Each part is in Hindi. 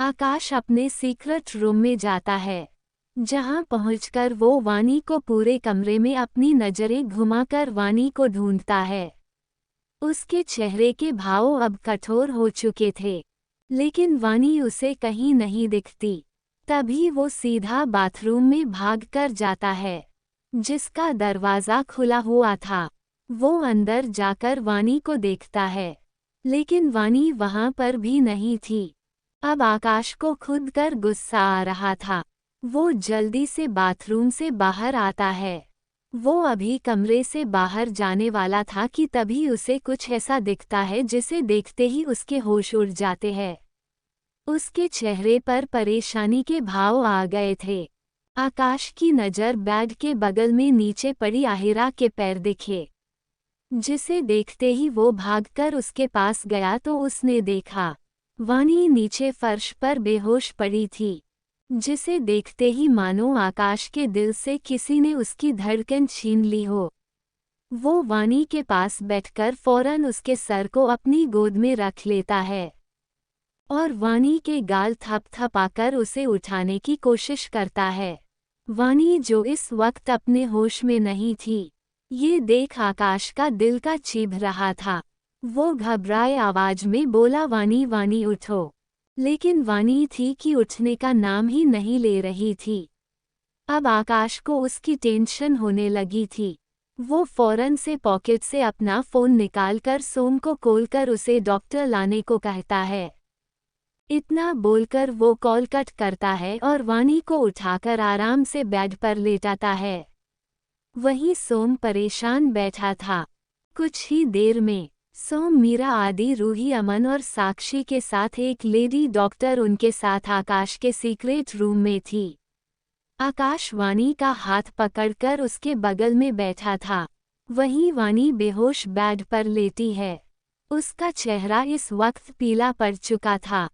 आकाश अपने सीक्रेट रूम में जाता है, जहां पहुंचकर वो वानी को पूरे कमरे में अपनी नजरें घुमाकर वानी को ढूंढता है। उसके चेहरे के भाव अब कठोर हो चुके थे, लेकिन वानी उसे कहीं नहीं दिखती। तभी वो सीधा बाथरूम में भागकर जाता है, जिसका दरवाज़ा खुला हुआ था। वो अंदर जाकर वानी को देखता है, लेकिन वानी वहां पर भी नहीं थी। अब आकाश को खुद कर गुस्सा आ रहा था। वो जल्दी से बाथरूम से बाहर आता है। वो अभी कमरे से बाहर जाने वाला था कि तभी उसे कुछ ऐसा दिखता है जिसे देखते ही उसके होश उड़ जाते हैं। उसके चेहरे पर परेशानी के भाव आ गए थे। आकाश की नज़र बेड के बगल में नीचे पड़ी आहिरा के पैर दिखे, जिसे देखते ही वो भागकर उसके पास गया तो उसने देखा वानी नीचे फर्श पर बेहोश पड़ी थी, जिसे देखते ही मानो आकाश के दिल से किसी ने उसकी धड़कन छीन ली हो। वो वानी के पास बैठकर फौरन उसके सर को अपनी गोद में रख लेता है और वानी के गाल थपथपाकर उसे उठाने की कोशिश करता है। वानी, जो इस वक्त अपने होश में नहीं थी, ये देख आकाश का दिल का चीभ रहा था। वो घबराए आवाज में बोला, वानी वानी उठो। लेकिन वानी थी कि उठने का नाम ही नहीं ले रही थी। अब आकाश को उसकी टेंशन होने लगी थी। वो फौरन से पॉकेट से अपना फ़ोन निकालकर सोम को कॉल कर उसे डॉक्टर लाने को कहता है। इतना बोलकर वो कॉल कट करता है और वानी को उठाकर आराम से बेड पर लेटाता है। वहीं सोम परेशान बैठा था। कुछ ही देर में सोम, मीरा, आदि, रूही, अमन और साक्षी के साथ एक लेडी डॉक्टर उनके साथ आकाश के सीक्रेट रूम में थी। आकाश वानी का हाथ पकड़कर उसके बगल में बैठा था। वहीं वानी बेहोश बेड पर लेटी है। उसका चेहरा इस वक्त पीला पड़ चुका था,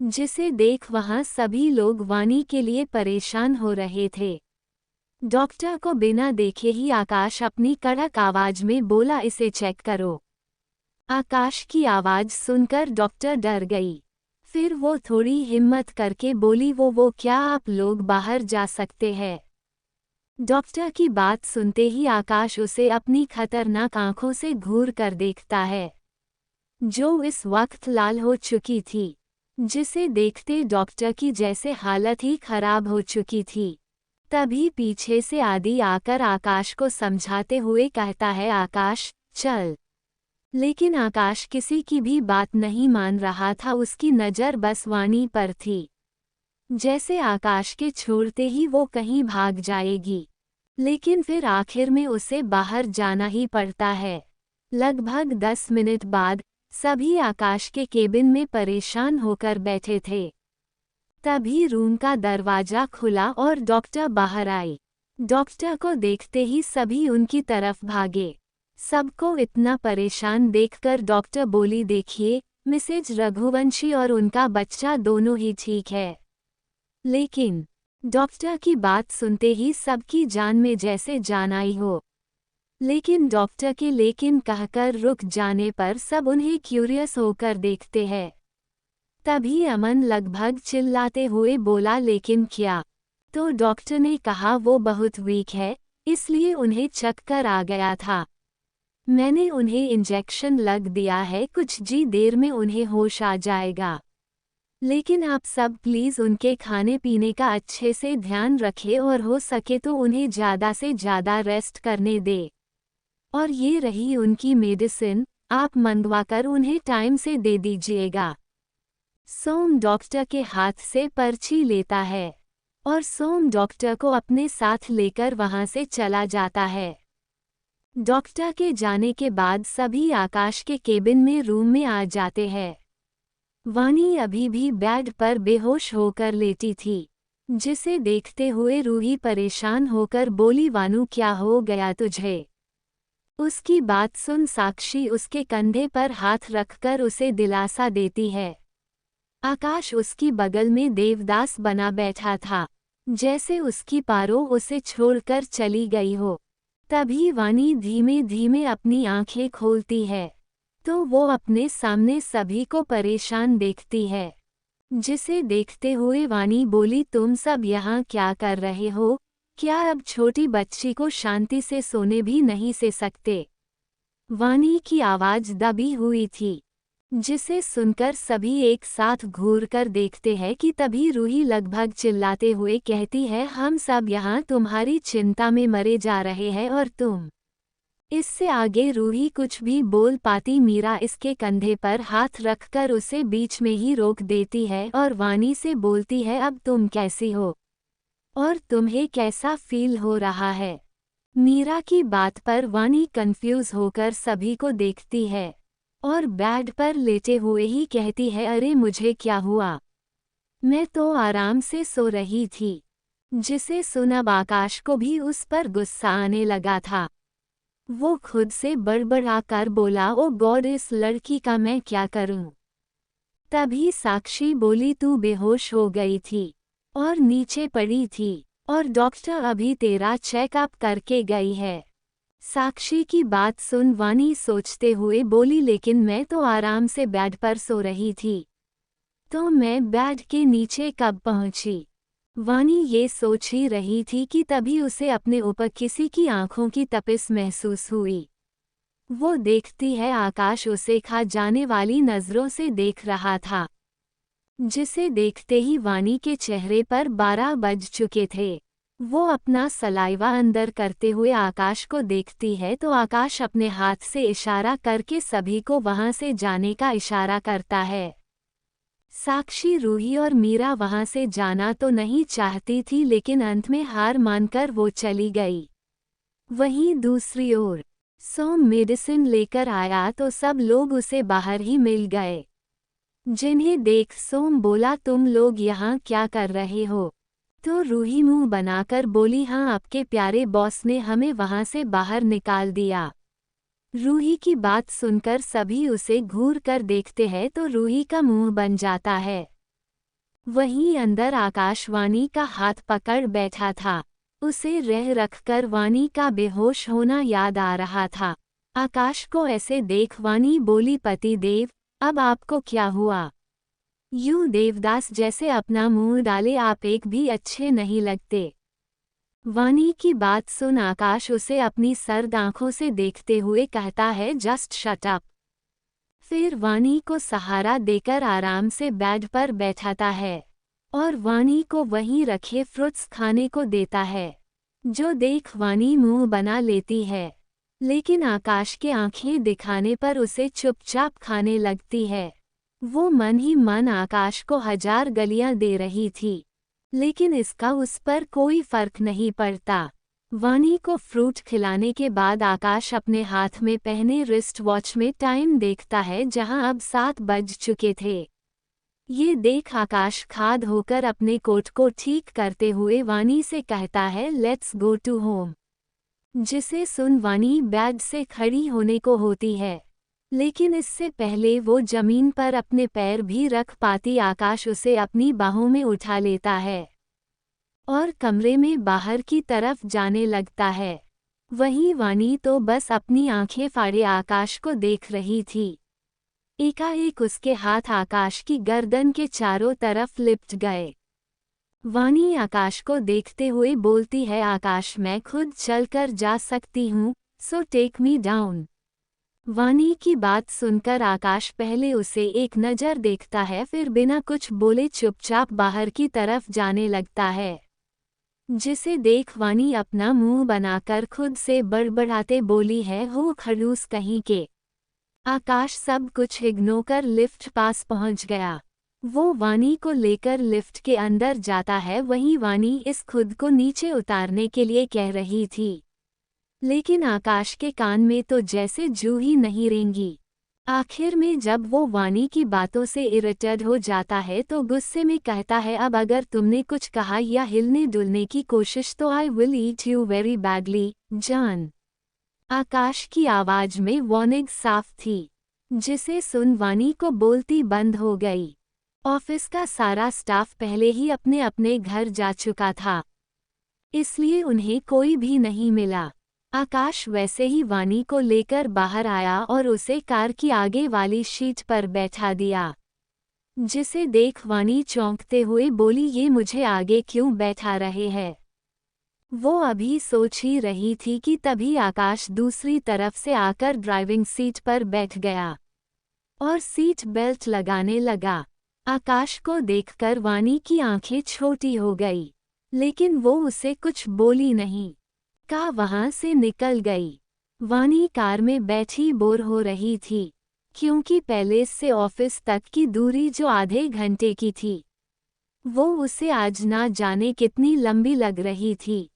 जिसे देख वहां सभी लोग वानी के लिए परेशान हो रहे थे। डॉक्टर को बिना देखे ही आकाश अपनी कड़क आवाज में बोला, इसे चेक करो। आकाश की आवाज सुनकर डॉक्टर डर गई। फिर वो थोड़ी हिम्मत करके बोली, वो क्या आप लोग बाहर जा सकते हैं? डॉक्टर की बात सुनते ही आकाश उसे अपनी खतरनाक आंखों से घूर कर देखता है, जो इस वक्त लाल हो चुकी थी, जिसे देखते डॉक्टर की जैसे हालत ही खराब हो चुकी थी। तभी पीछे से आदि आकर आकाश को समझाते हुए कहता है, आकाश चल। लेकिन आकाश किसी की भी बात नहीं मान रहा था। उसकी नज़र बस वानी पर थी, जैसे आकाश के छोड़ते ही वो कहीं भाग जाएगी। लेकिन फिर आखिर में उसे बाहर जाना ही पड़ता है। लगभग 10 मिनट बाद सभी आकाश के केबिन में परेशान होकर बैठे थे। तभी रूम का दरवाजा खुला और डॉक्टर बाहर आई। डॉक्टर को देखते ही सभी उनकी तरफ भागे। सबको इतना परेशान देखकर डॉक्टर बोली, देखिए मिसेज रघुवंशी और उनका बच्चा दोनों ही ठीक है। लेकिन डॉक्टर की बात सुनते ही सबकी जान में जैसे जान आई हो। लेकिन डॉक्टर के लेकिन कहकर रुक जाने पर सब उन्हें क्यूरियस होकर देखते हैं। तभी अमन लगभग चिल्लाते हुए बोला, लेकिन क्या? तो डॉक्टर ने कहा, वो बहुत वीक है, इसलिए उन्हें चक्कर आ गया था। मैंने उन्हें इंजेक्शन लग दिया है, कुछ जी देर में उन्हें होश आ जाएगा। लेकिन आप सब प्लीज़ उनके खाने पीने का अच्छे से ध्यान रखें और हो सके तो उन्हें ज़्यादा से ज़्यादा रेस्ट करने दें। और ये रही उनकी मेडिसिन, आप मंगवाकर उन्हें टाइम से दे दीजिएगा। सोम डॉक्टर के हाथ से पर्ची लेता है और सोम डॉक्टर को अपने साथ लेकर वहां से चला जाता है। डॉक्टर के जाने के बाद सभी आकाश के केबिन में रूम में आ जाते हैं। वानी अभी भी बेड पर बेहोश होकर लेटी थी, जिसे देखते हुए रूही परेशान होकर बोली, वानू क्या हो गया तुझे? उसकी बात सुन साक्षी उसके कंधे पर हाथ रखकर उसे दिलासा देती है। आकाश उसकी बगल में देवदास बना बैठा था, जैसे उसकी पारो उसे छोड़कर चली गई हो। तभी वानी धीमे धीमे अपनी आंखें खोलती है, तो वो अपने सामने सभी को परेशान देखती है। जिसे देखते हुए वानी बोली, तुम सब यहाँ क्या कर रहे हो? क्या अब छोटी बच्ची को शांति से सोने भी नहीं से सकते? वानी की आवाज दबी हुई थी, जिसे सुनकर सभी एक साथ घूर कर देखते हैं कि तभी रूही लगभग चिल्लाते हुए कहती है, हम सब यहाँ तुम्हारी चिंता में मरे जा रहे हैं और तुम। इससे आगे रूही कुछ भी बोल पाती मीरा इसके कंधे पर हाथ रखकर उसे बीच में ही रोक देती है और वानी से बोलती है, अब तुम कैसी हो और तुम्हें कैसा फील हो रहा है? मीरा की बात पर वानी कंफ्यूज होकर सभी को देखती है और बेड पर लेटे हुए ही कहती है, अरे मुझे क्या हुआ? मैं तो आराम से सो रही थी। जिसे सुन अब आकाश को भी उस पर गुस्सा आने लगा था। वो खुद से बड़बड़ा कर बोला, ओ गॉड, इस लड़की का मैं क्या करूं? तभी साक्षी बोली, तू बेहोश हो गई थी और नीचे पड़ी थी और डॉक्टर अभी तेरा चेकअप करके गई है। साक्षी की बात सुन वानी सोचते हुए बोली, लेकिन मैं तो आराम से बेड पर सो रही थी, तो मैं बेड के नीचे कब पहुंची? वानी ये सोच ही रही थी कि तभी उसे अपने ऊपर किसी की आंखों की तपिश महसूस हुई। वो देखती है आकाश उसे खा जाने वाली नजरों से देख रहा था, जिसे देखते ही वानी के चेहरे पर 12 बज चुके थे। वो अपना सलाइवा अंदर करते हुए आकाश को देखती है तो आकाश अपने हाथ से इशारा करके सभी को वहां से जाने का इशारा करता है। साक्षी, रूही और मीरा वहां से जाना तो नहीं चाहती थी, लेकिन अंत में हार मानकर वो चली गई। वहीं दूसरी ओर सोम मेडिसिन लेकर आया तो सब लोग उसे बाहर ही मिल गए, जिन्हें देख सोम बोला, तुम लोग यहाँ क्या कर रहे हो? तो रूही मुंह बनाकर बोली, हाँ, आपके प्यारे बॉस ने हमें वहां से बाहर निकाल दिया। रूही की बात सुनकर सभी उसे घूर कर देखते हैं तो रूही का मुंह बन जाता है। वहीं अंदर आकाश वानी का हाथ पकड़ बैठा था। उसे रह रखकर वानी का बेहोश होना याद आ रहा था। आकाश को ऐसे देख वानी बोली, पति देव, अब आपको क्या हुआ? यूं देवदास जैसे अपना मुंह डाले आप एक भी अच्छे नहीं लगते। वानी की बात सुन आकाश उसे अपनी सर्द आंखों से देखते हुए कहता है, जस्ट शट अप। फिर वानी को सहारा देकर आराम से बेड पर बैठाता है और वानी को वहीं रखे फ्रूट्स खाने को देता है, जो देख वानी मुंह बना लेती है। लेकिन आकाश के आंखें दिखाने पर उसे चुपचाप खाने लगती है। वो मन ही मन आकाश को 1000 गलियां दे रही थी, लेकिन इसका उस पर कोई फर्क नहीं पड़ता। वानी को फ्रूट खिलाने के बाद आकाश अपने हाथ में पहने रिस्ट वॉच में टाइम देखता है, जहां अब 7 बज चुके थे। ये देख आकाश खाद होकर अपने कोट को ठीक करते हुए वानी से कहता है, लेट्स गो टू होम। जिसे सुन वानी बेड से खड़ी होने को होती है, लेकिन इससे पहले वो जमीन पर अपने पैर भी रख पाती आकाश उसे अपनी बाहों में उठा लेता है और कमरे में बाहर की तरफ जाने लगता है। वहीं वानी तो बस अपनी आंखें फाड़े आकाश को देख रही थी। एकाएक उसके हाथ आकाश की गर्दन के चारों तरफ लिपट गए। वानी आकाश को देखते हुए बोलती है, आकाश, मैं खुद चलकर जा सकती हूँ, सो टेक मी डाउन। वानी की बात सुनकर आकाश पहले उसे एक नज़र देखता है, फिर बिना कुछ बोले चुपचाप बाहर की तरफ जाने लगता है। जिसे देख वानी अपना मुंह बनाकर खुद से बड़बड़ाते बोली है, हो खड़ूस कहीं के। आकाश सब कुछ इग्नोर कर लिफ्ट पास पहुंच गया। वो वानी को लेकर लिफ्ट के अंदर जाता है। वहीं वानी इस खुद को नीचे उतारने के लिए कह रही थी, लेकिन आकाश के कान में तो जैसे जू ही नहीं रेंगी। आखिर में जब वो वानी की बातों से इरिटेट हो जाता है तो गुस्से में कहता है, अब अगर तुमने कुछ कहा या हिलने डुलने की कोशिश तो I will eat you very badly, जान। आकाश की आवाज में वार्निंग साफ थी, जिसे सुन वानी को बोलती बंद हो गई। ऑफिस का सारा स्टाफ पहले ही अपने अपने घर जा चुका था, इसलिए उन्हें कोई भी नहीं मिला। आकाश वैसे ही वानी को लेकर बाहर आया और उसे कार की आगे वाली सीट पर बैठा दिया। जिसे देख वानी चौंकते हुए बोली, ये मुझे आगे क्यों बैठा रहे हैं। वो अभी सोच ही रही थी कि तभी आकाश दूसरी तरफ से आकर ड्राइविंग सीट पर बैठ गया और सीट बेल्ट लगाने लगा। आकाश को देखकर वानी की आंखें छोटी हो गई, लेकिन वो उसे कुछ बोली नहीं। का वहां से निकल गई। वानी कार में बैठी बोर हो रही थी, क्योंकि पैलेस से ऑफिस तक की दूरी जो आधे घंटे की थी, वो उसे आज ना जाने कितनी लंबी लग रही थी।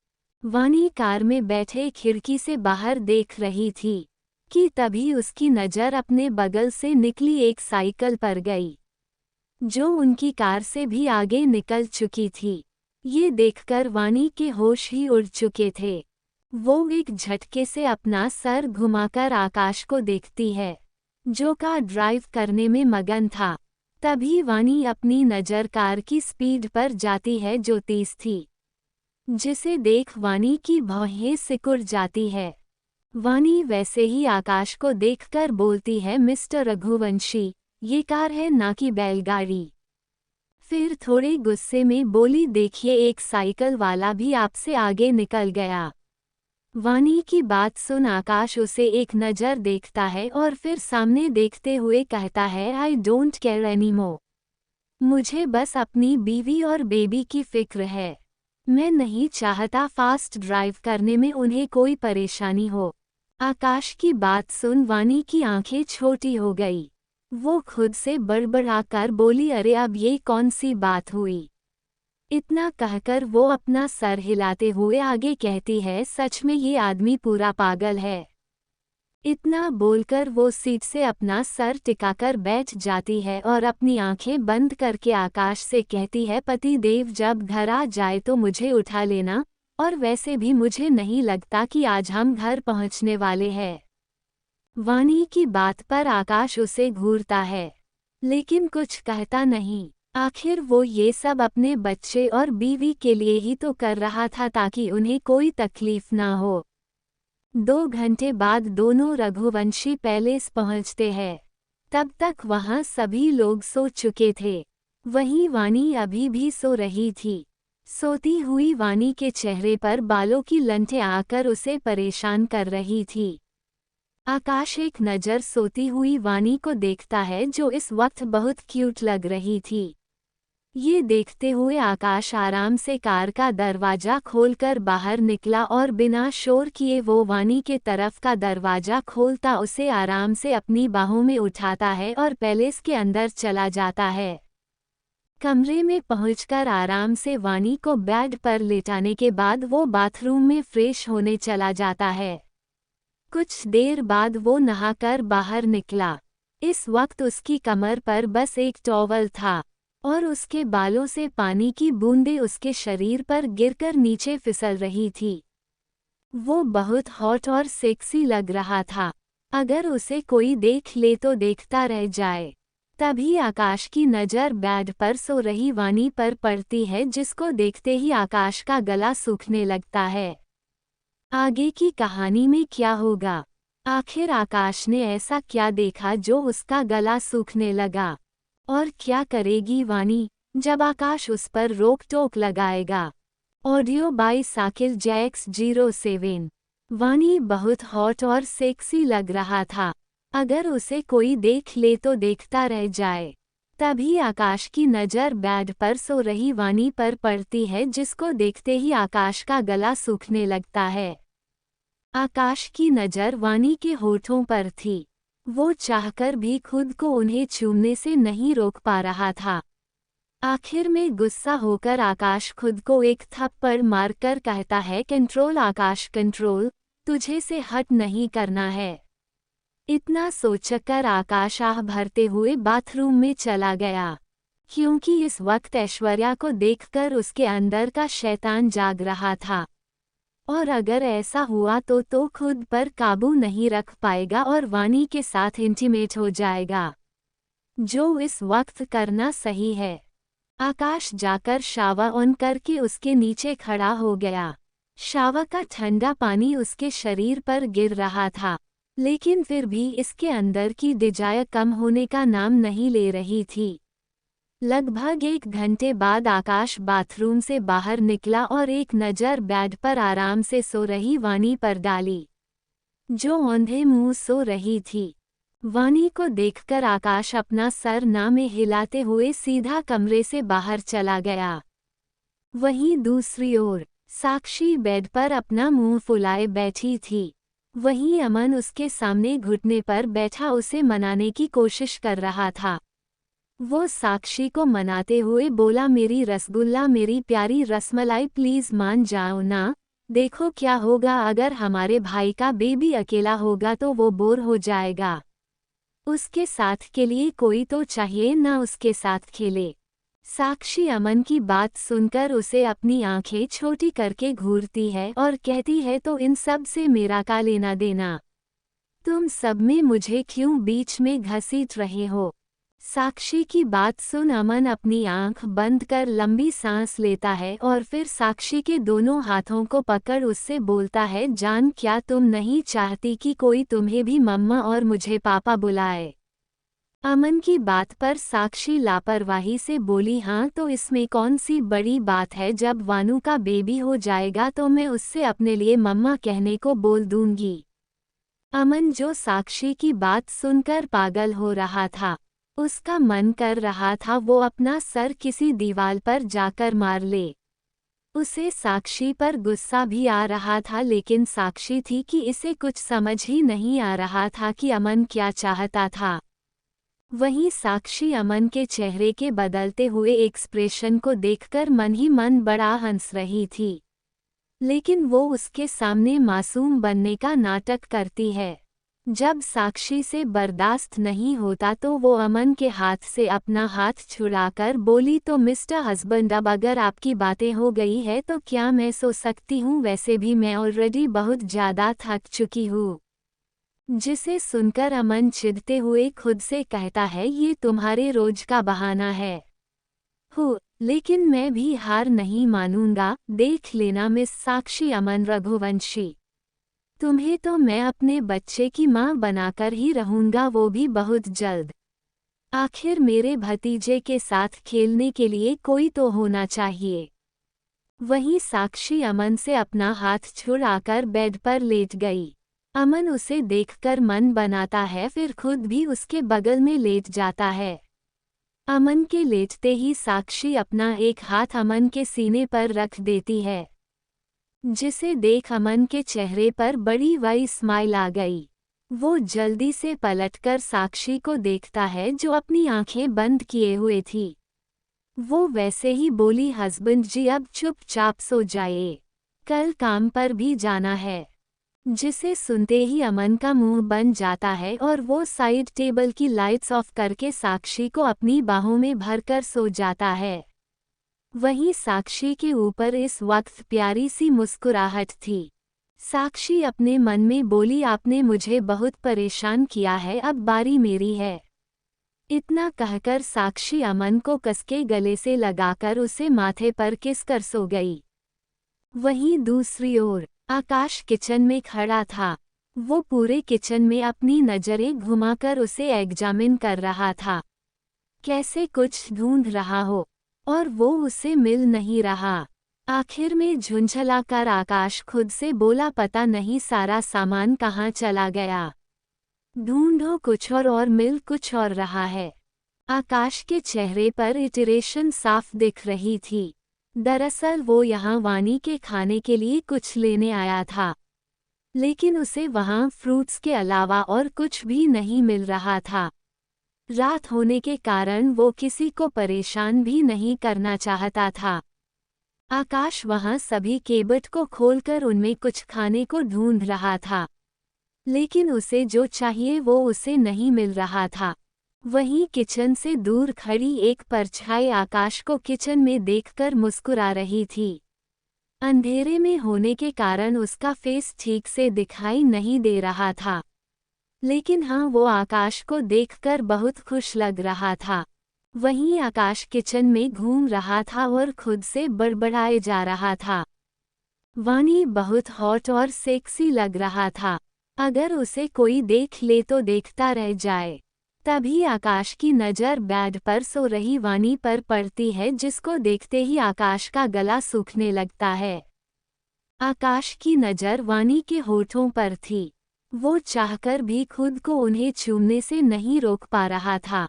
वानी कार में बैठे खिड़की से बाहर देख रही थी कि तभी उसकी नज़र अपने बगल से निकली एक साइकिल पर गई, जो उनकी कार से भी आगे निकल चुकी थी। ये देखकर वानी के होश ही उड़ चुके थे। वो एक झटके से अपना सर घुमाकर आकाश को देखती है, जो कार ड्राइव करने में मगन था। तभी वानी अपनी नज़र कार की स्पीड पर जाती है जो तेज थी, जिसे देख वानी की भौहें सिकुड़ जाती है। वानी वैसे ही आकाश को देखकर बोलती है, मिस्टर रघुवंशी, ये कार है ना कि बैलगाड़ी। फिर थोड़े गुस्से में बोली, देखिए एक साइकिल वाला भी आपसे आगे निकल गया। वानी की बात सुन आकाश उसे एक नज़र देखता है और फिर सामने देखते हुए कहता है, आई डोंट केयर एनीमोर। मुझे बस अपनी बीवी और बेबी की फिक्र है। मैं नहीं चाहता फास्ट ड्राइव करने में उन्हें कोई परेशानी हो। आकाश की बात सुन वानी की आंखें छोटी हो गई। वो खुद से बड़बड़ाकर बोली, अरे अब ये कौन सी बात हुई। इतना कहकर वो अपना सर हिलाते हुए आगे कहती है, सच में ये आदमी पूरा पागल है। इतना बोलकर वो सीट से अपना सर टिकाकर बैठ जाती है और अपनी आंखें बंद करके आकाश से कहती है, पति देव जब घर आ जाए तो मुझे उठा लेना, और वैसे भी मुझे नहीं लगता कि आज हम घर पहुंचने वाले हैं। वानी की बात पर आकाश उसे घूरता है, लेकिन कुछ कहता नहीं। आखिर वो ये सब अपने बच्चे और बीवी के लिए ही तो कर रहा था, ताकि उन्हें कोई तकलीफ ना हो। 2 घंटे बाद दोनों रघुवंशी पैलेस पहुंचते हैं। तब तक वहां सभी लोग सो चुके थे। वहीं वानी अभी भी सो रही थी। सोती हुई वानी के चेहरे पर बालों की लंठें आकर उसे परेशान कर रही थी। आकाश एक नज़र सोती हुई वानी को देखता है, जो इस वक्त बहुत क्यूट लग रही थी। ये देखते हुए आकाश आराम से कार का दरवाज़ा खोलकर बाहर निकला और बिना शोर किए वो वानी के तरफ का दरवाज़ा खोलता उसे आराम से अपनी बाहों में उठाता है और पैलेस के अंदर चला जाता है। कमरे में पहुंचकर आराम से वानी को बेड पर लेटाने के बाद वो बाथरूम में फ्रेश होने चला जाता है। कुछ देर बाद वो नहाकर बाहर निकला। इस वक्त उसकी कमर पर बस एक टॉवल था और उसके बालों से पानी की बूंदें उसके शरीर पर गिरकर नीचे फिसल रही थी। वो बहुत हॉट और सेक्सी लग रहा था। अगर उसे कोई देख ले तो देखता रह जाए। तभी आकाश की नज़र बेड पर सो रही वानी पर पड़ती है, जिसको देखते ही आकाश का गला सूखने लगता है। आगे की कहानी में क्या होगा? आखिर आकाश ने ऐसा क्या देखा जो उसका गला सूखने लगा? और क्या करेगी वानी जब आकाश उस पर रोक टोक लगाएगा? Audio by Sakir Jacks 07। Vani बहुत हॉट और सेक्सी लग रहा था। अगर उसे कोई देख ले तो देखता रह जाए। तभी आकाश की नज़र बेड पर सो रही वानी पर पड़ती है, जिसको देखते ही आकाश का गला सूखने लगता है। आकाश की नज़र वानी के होठों पर थी। वो चाहकर भी खुद को उन्हें छूने से नहीं रोक पा रहा था। आखिर में गुस्सा होकर आकाश खुद को एक थप्पड़ मारकर कहता है, कंट्रोल आकाश कंट्रोल, तुझे से हट नहीं करना है। इतना सोचकर आकाश आह भरते हुए बाथरूम में चला गया, क्योंकि इस वक्त ऐश्वर्या को देखकर उसके अंदर का शैतान जाग रहा था। और अगर ऐसा हुआ तो खुद पर काबू नहीं रख पाएगा और वानी के साथ इंटीमेट हो जाएगा, जो इस वक्त करना सही है। आकाश जाकर शावर ऑन करके उसके नीचे खड़ा हो गया। शावर का ठंडा पानी उसके शरीर पर गिर रहा था, लेकिन फिर भी इसके अंदर की डिजायर कम होने का नाम नहीं ले रही थी। लगभग 1 घंटे बाद आकाश बाथरूम से बाहर निकला और एक नज़र बेड पर आराम से सो रही वानी पर डाली, जो औंधे मुंह सो रही थी। वानी को देखकर आकाश अपना सर ना में हिलाते हुए सीधा कमरे से बाहर चला गया। वहीं दूसरी ओर साक्षी बेड पर अपना मुंह फुलाए बैठी थी। वहीं अमन उसके सामने घुटने पर बैठा उसे मनाने की कोशिश कर रहा था। वो साक्षी को मनाते हुए बोला, मेरी रसगुल्ला, मेरी प्यारी रसमलाई, प्लीज मान जाओ ना। देखो क्या होगा अगर हमारे भाई का बेबी अकेला होगा तो वो बोर हो जाएगा। उसके साथ के लिए कोई तो चाहिए ना उसके साथ खेले। साक्षी अमन की बात सुनकर उसे अपनी आंखें छोटी करके घूरती है और कहती है, तो इन सब से मेरा क्या लेना देना? तुम सब में मुझे क्यों बीच में घसीट रहे हो? साक्षी की बात सुन अमन अपनी आंख बंद कर लंबी सांस लेता है और फिर साक्षी के दोनों हाथों को पकड़ उससे बोलता है, जान, क्या तुम नहीं चाहती कि कोई तुम्हें भी मम्मा और मुझे पापा बुलाए? अमन की बात पर साक्षी लापरवाही से बोली, हाँ तो इसमें कौन सी बड़ी बात है, जब वानू का बेबी हो जाएगा तो मैं उससे अपने लिए मम्मा कहने को बोल दूंगी। अमन जो साक्षी की बात सुनकर पागल हो रहा था, उसका मन कर रहा था वो अपना सर किसी दीवार पर जाकर मार ले। उसे साक्षी पर गुस्सा भी आ रहा था, लेकिन साक्षी थी कि इसे कुछ समझ ही नहीं आ रहा था कि अमन क्या चाहता था। वहीं साक्षी अमन के चेहरे के बदलते हुए एक्सप्रेशन को देखकर मन ही मन बड़ा हंस रही थी, लेकिन वो उसके सामने मासूम बनने का नाटक करती है। जब साक्षी से बर्दाश्त नहीं होता तो वो अमन के हाथ से अपना हाथ छुड़ाकर बोली, तो मिस्टर हस्बैंड, अब अगर आपकी बातें हो गई है तो क्या मैं सो सकती हूँ? वैसे भी मैं ऑलरेडी बहुत ज़्यादा थक चुकी हूँ। जिसे सुनकर अमन चिढ़ते हुए खुद से कहता है, ये तुम्हारे रोज का बहाना है। लेकिन मैं भी हार नहीं मानूंगा। देख लेना मिस साक्षी अमन रघुवंशी, तुम्हें तो मैं अपने बच्चे की माँ बनाकर ही रहूंगा, वो भी बहुत जल्द। आखिर मेरे भतीजे के साथ खेलने के लिए कोई तो होना चाहिए। वहीं साक्षी अमन से अपना हाथ छुड़ाकर बेड पर लेट गई। अमन उसे देखकर मन बनाता है, फिर खुद भी उसके बगल में लेट जाता है। अमन के लेटते ही साक्षी अपना एक हाथ अमन के सीने पर रख देती है, जिसे देख अमन के चेहरे पर बड़ी वाई स्माइल आ गई। वो जल्दी से पलटकर साक्षी को देखता है, जो अपनी आंखें बंद किए हुए थी। वो वैसे ही बोली, हस्बैंड जी अब चुपचाप सो जाइए, कल काम पर भी जाना है। जिसे सुनते ही अमन का मुंह बन जाता है और वो साइड टेबल की लाइट्स ऑफ करके साक्षी को अपनी बाहों में भरकर सो जाता है। वहीं साक्षी के ऊपर इस वक्त प्यारी सी मुस्कुराहट थी। साक्षी अपने मन में बोली, आपने मुझे बहुत परेशान किया है, अब बारी मेरी है। इतना कहकर साक्षी अमन को कसके गले से लगाकर उसे माथे पर किस कर सो गई। वहीं दूसरी ओर आकाश किचन में खड़ा था। वो पूरे किचन में अपनी नजरें घुमाकर उसे एग्जामिन कर रहा था, कैसे कुछ ढूंढ रहा हो, और वो उसे मिल नहीं रहा। आखिर में झुंझलाकर आकाश खुद से बोला, पता नहीं सारा सामान कहाँ चला गया। ढूंढो कुछ और मिल कुछ और रहा है। आकाश के चेहरे पर इटरेशन साफ दिख रही थी। दरअसल वो यहाँ वानी के खाने के लिए कुछ लेने आया था, लेकिन उसे वहाँ फ्रूट्स के अलावा और कुछ भी नहीं मिल रहा था। रात होने के कारण वो किसी को परेशान भी नहीं करना चाहता था। आकाश वहाँ सभी केबिट को खोलकर उनमें कुछ खाने को ढूंढ रहा था, लेकिन उसे जो चाहिए वो उसे नहीं मिल रहा था। वहीं किचन से दूर खड़ी एक परछाई आकाश को किचन में देखकर मुस्कुरा रही थी। अंधेरे में होने के कारण उसका फेस ठीक से दिखाई नहीं दे रहा था, लेकिन हाँ, वो आकाश को देखकर बहुत खुश लग रहा था। वहीं आकाश किचन में घूम रहा था और खुद से बड़बड़ाए जा रहा था। वानी बहुत हॉट और सेक्सी लग रहा था। अगर उसे कोई देख ले तो देखता रह जाए। तभी आकाश की नज़र बेड पर सो रही वानी पर पड़ती है, जिसको देखते ही आकाश का गला सूखने लगता है। आकाश की नज़र वानी के होठों पर थी। वो चाहकर भी खुद को उन्हें छूने से नहीं रोक पा रहा था।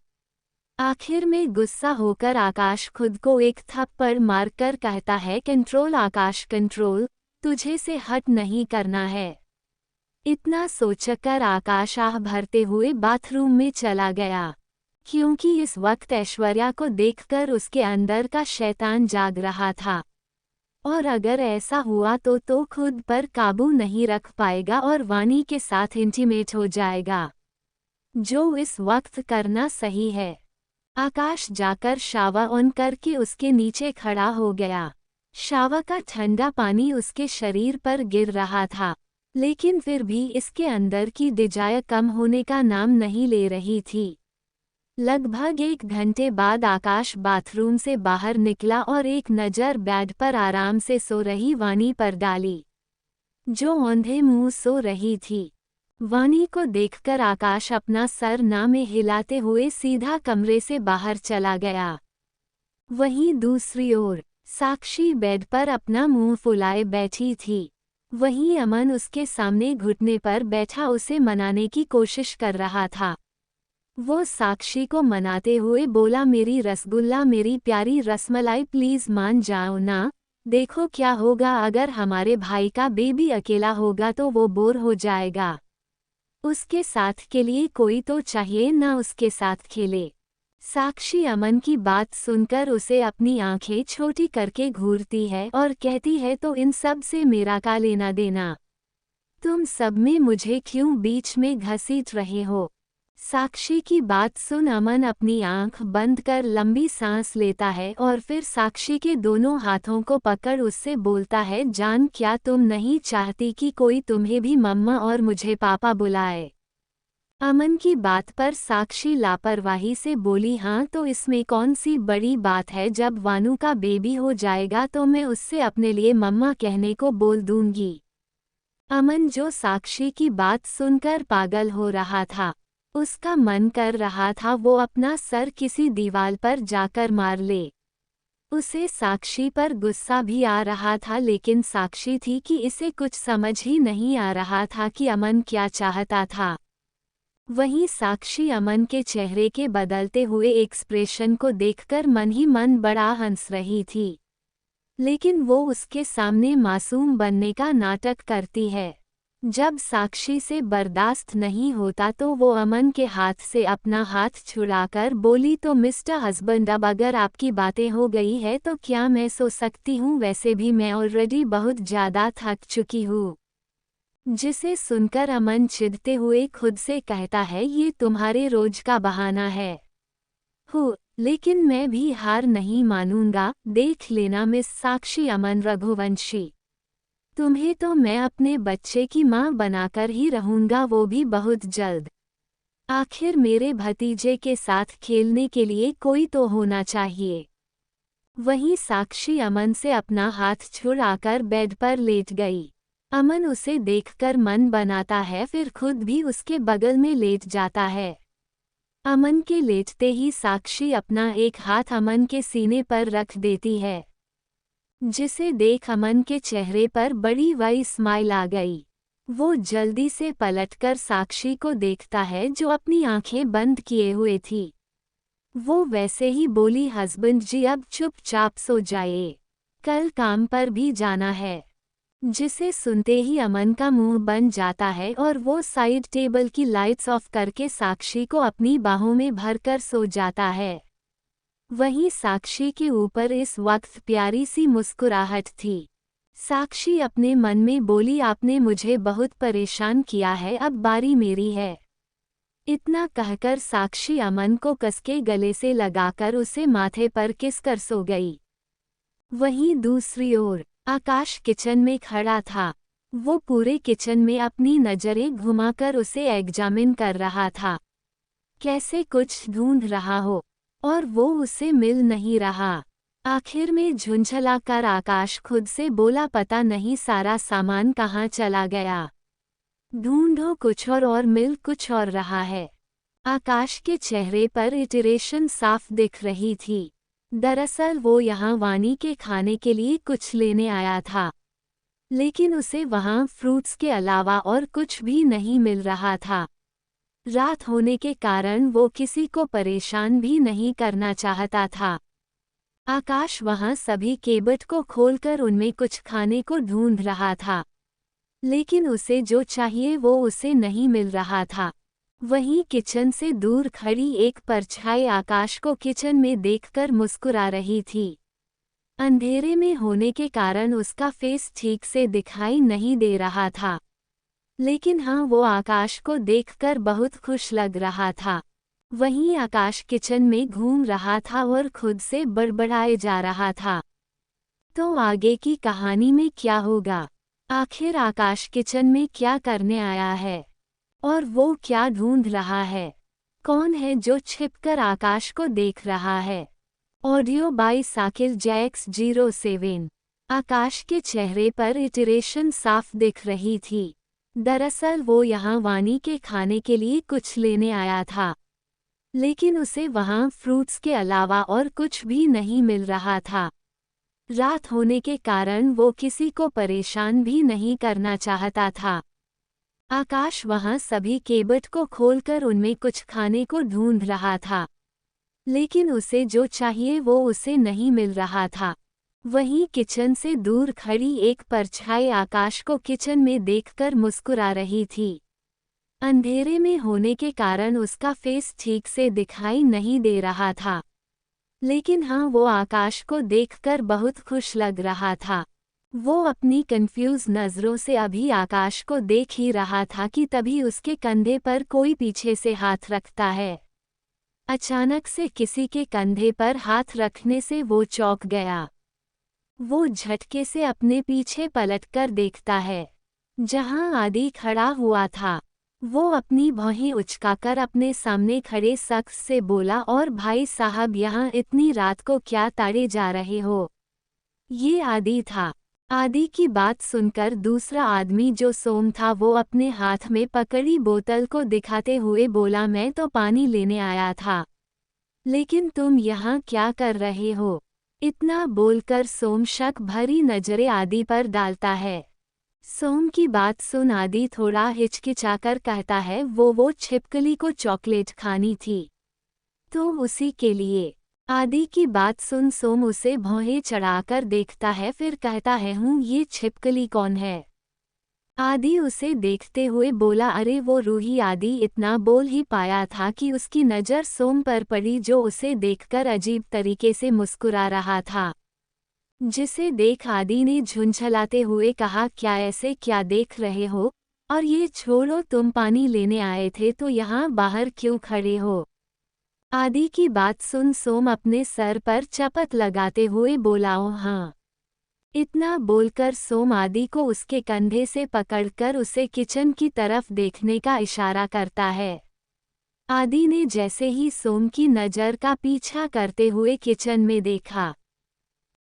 आखिर में गुस्सा होकर आकाश खुद को एक थप्पड़ मारकर कहता है, कंट्रोल आकाश कंट्रोल, तुझे से हट नहीं करना है। इतना सोचकर आकाश आह भरते हुए बाथरूम में चला गया, क्योंकि इस वक्त ऐश्वर्या को देखकर उसके अंदर का शैतान जाग रहा था। और अगर ऐसा हुआ तो खुद पर काबू नहीं रख पाएगा और वानी के साथ इंटीमेट हो जाएगा, जो इस वक्त करना सही है। आकाश जाकर शावर ऑन करके उसके नीचे खड़ा हो गया। शावर का ठंडा पानी उसके शरीर पर गिर रहा था, लेकिन फिर भी इसके अंदर की डिजायर कम होने का नाम नहीं ले रही थी। लगभग 1 घंटे बाद आकाश बाथरूम से बाहर निकला और एक नज़र बेड पर आराम से सो रही वानी पर डाली, जो औंधे मुंह सो रही थी। वानी को देखकर आकाश अपना सर ना में हिलाते हुए सीधा कमरे से बाहर चला गया। वहीं दूसरी ओर साक्षी बेड पर अपना मुंह फुलाए बैठी थी। वहीं अमन उसके सामने घुटने पर बैठा उसे मनाने की कोशिश कर रहा था। वो साक्षी को मनाते हुए बोला, मेरी रसगुल्ला, मेरी प्यारी रसमलाई, प्लीज मान जाओ ना। देखो क्या होगा अगर हमारे भाई का बेबी अकेला होगा तो वो बोर हो जाएगा। उसके साथ के लिए कोई तो चाहिए ना उसके साथ खेले। साक्षी अमन की बात सुनकर उसे अपनी आंखें छोटी करके घूरती है और कहती है, तो इन सब से मेरा का लेना देना? तुम सब में मुझे क्यों बीच में घसीट रहे हो? साक्षी की बात सुन अमन अपनी आंख बंद कर लंबी सांस लेता है और फिर साक्षी के दोनों हाथों को पकड़ उससे बोलता है, जान क्या तुम नहीं चाहती कि कोई तुम्हें भी मम्मा और मुझे पापा बुलाए? अमन की बात पर साक्षी लापरवाही से बोली, हाँ तो इसमें कौन सी बड़ी बात है, जब वानू का बेबी हो जाएगा तो मैं उससे अपने लिए मम्मा कहने को बोल दूंगी। अमन जो साक्षी की बात सुनकर पागल हो रहा था, उसका मन कर रहा था वो अपना सर किसी दीवार पर जाकर मार ले। उसे साक्षी पर गुस्सा भी आ रहा था, लेकिन साक्षी थी कि इसे कुछ समझ ही नहीं आ रहा था कि अमन क्या चाहता था। वहीं साक्षी अमन के चेहरे के बदलते हुए एक्सप्रेशन को देखकर मन ही मन बड़ा हंस रही थी, लेकिन वो उसके सामने मासूम बनने का नाटक करती है। जब साक्षी से बर्दाश्त नहीं होता तो वो अमन के हाथ से अपना हाथ छुड़ाकर बोली, तो मिस्टर हस्बैंड अब अगर आपकी बातें हो गई है तो क्या मैं सो सकती हूँ? वैसे भी मैं ऑलरेडी बहुत ज़्यादा थक चुकी हूँ। जिसे सुनकर अमन चिढ़ते हुए खुद से कहता है, ये तुम्हारे रोज का बहाना है। लेकिन मैं भी हार नहीं मानूंगा। देख लेना मिस साक्षी अमन रघुवंशी, तुम्हें तो मैं अपने बच्चे की मां बनाकर ही रहूंगा, वो भी बहुत जल्द। आखिर मेरे भतीजे के साथ खेलने के लिए कोई तो होना चाहिए। वहीं साक्षी अमन से अपना हाथ छुड़ाकर बेड पर लेट गई। अमन उसे देखकर मन बनाता है, फिर खुद भी उसके बगल में लेट जाता है। अमन के लेटते ही साक्षी अपना एक हाथ अमन के सीने पर रख देती है, जिसे देख अमन के चेहरे पर बड़ी वाई स्माइल आ गई। वो जल्दी से पलटकर साक्षी को देखता है, जो अपनी आंखें बंद किए हुए थी। वो वैसे ही बोली, हस्बैंड जी अब चुपचाप सो जाइए, कल काम पर भी जाना है। जिसे सुनते ही अमन का मुंह बन जाता है और वो साइड टेबल की लाइट्स ऑफ करके साक्षी को अपनी बाहों में भरकर सो जाता है। वहीं साक्षी के ऊपर इस वक्त प्यारी सी मुस्कुराहट थी। साक्षी अपने मन में बोली, आपने मुझे बहुत परेशान किया है, अब बारी मेरी है। इतना कहकर साक्षी अमन को कसके गले से लगाकर उसे माथे पर किस कर सो गई। वहीं दूसरी ओर आकाश किचन में खड़ा था। वो पूरे किचन में अपनी नजरें घुमाकर उसे एग्जामिन कर रहा था, कैसे कुछ ढूंढ रहा हो, और वो उसे मिल नहीं रहा। आखिर में झुंझलाकर आकाश खुद से बोला, पता नहीं सारा सामान कहाँ चला गया। ढूंढो कुछ और मिल कुछ और रहा है। आकाश के चेहरे पर इटरेशन साफ दिख रही थी। दरअसल वो यहाँ वानी के खाने के लिए कुछ लेने आया था, लेकिन उसे वहाँ फ्रूट्स के अलावा और कुछ भी नहीं मिल रहा था। रात होने के कारण वो किसी को परेशान भी नहीं करना चाहता था। आकाश वहाँ सभी केबट को खोलकर उनमें कुछ खाने को ढूंढ रहा था, लेकिन उसे जो चाहिए वो उसे नहीं मिल रहा था। वहीं किचन से दूर खड़ी एक परछाई आकाश को किचन में देखकर मुस्कुरा रही थी। अंधेरे में होने के कारण उसका फेस ठीक से दिखाई नहीं दे रहा था, लेकिन हाँ, वो आकाश को देखकर बहुत खुश लग रहा था। वहीं आकाश किचन में घूम रहा था और खुद से बड़बड़ाए जा रहा था। तो आगे की कहानी में क्या होगा? आखिर आकाश किचन में क्या करने आया है और वो क्या ढूंढ रहा है? कौन है जो छिपकर आकाश को देख रहा है? Audio by Sakir Jacks 07। Akash के चेहरे पर इटरेशन साफ दिख रही थी। दरअसल वो यहाँ वानी के खाने के लिए कुछ लेने आया था, लेकिन उसे वहाँ फ्रूट्स के अलावा और कुछ भी नहीं मिल रहा था। रात होने के कारण वो किसी को परेशान भी नहीं करना चाहता था। आकाश वहाँ सभी केबट को खोलकर उनमें कुछ खाने को ढूंढ रहा था, लेकिन उसे जो चाहिए वो उसे नहीं मिल रहा था। वहीं किचन से दूर खड़ी एक परछाई आकाश को किचन में देखकर मुस्कुरा रही थी। अंधेरे में होने के कारण उसका फेस ठीक से दिखाई नहीं दे रहा था, लेकिन हाँ, वो आकाश को देखकर बहुत खुश लग रहा था। वो अपनी कंफ्यूज नज़रों से अभी आकाश को देख ही रहा था कि तभी उसके कंधे पर कोई पीछे से हाथ रखता है। अचानक से किसी के कंधे पर हाथ रखने से वो चौंक गया। वो झटके से अपने पीछे पलटकर देखता है, जहां आदि खड़ा हुआ था। वो अपनी भौहें उचकाकर अपने सामने खड़े शख्स से बोला, और भाई साहब, यहाँ इतनी रात को क्या ताड़े जा रहे हो? ये आदि था। आदि की बात सुनकर दूसरा आदमी जो सोम था, वो अपने हाथ में पकड़ी बोतल को दिखाते हुए बोला, मैं तो पानी लेने आया था, लेकिन तुम यहाँ क्या कर रहे हो? इतना बोलकर सोम शक भरी नजरें आदि पर डालता है। सोम की बात सुन आदि थोड़ा हिचकिचाकर कहता है, वो छिपकली को चॉकलेट खानी थी, तो उसी के लिए। आदि की बात सुन सोम उसे भौहें चढ़ाकर देखता है, फिर कहता है, ये छिपकली कौन है? आदि उसे देखते हुए बोला, अरे वो रूही। आदि इतना बोल ही पाया था कि उसकी नज़र सोम पर पड़ी, जो उसे देखकर अजीब तरीके से मुस्कुरा रहा था। जिसे देख आदि ने झुंझलाते हुए कहा, क्या ऐसे क्या देख रहे हो? और ये छोड़ो, तुम पानी लेने आए थे तो यहाँ बाहर क्यों खड़े हो? आदि की बात सुन सोम अपने सर पर चपत लगाते हुए बोला, ओ हाँ। इतना बोलकर सोम आदि को उसके कंधे से पकड़कर उसे किचन की तरफ देखने का इशारा करता है। आदि ने जैसे ही सोम की नज़र का पीछा करते हुए किचन में देखा,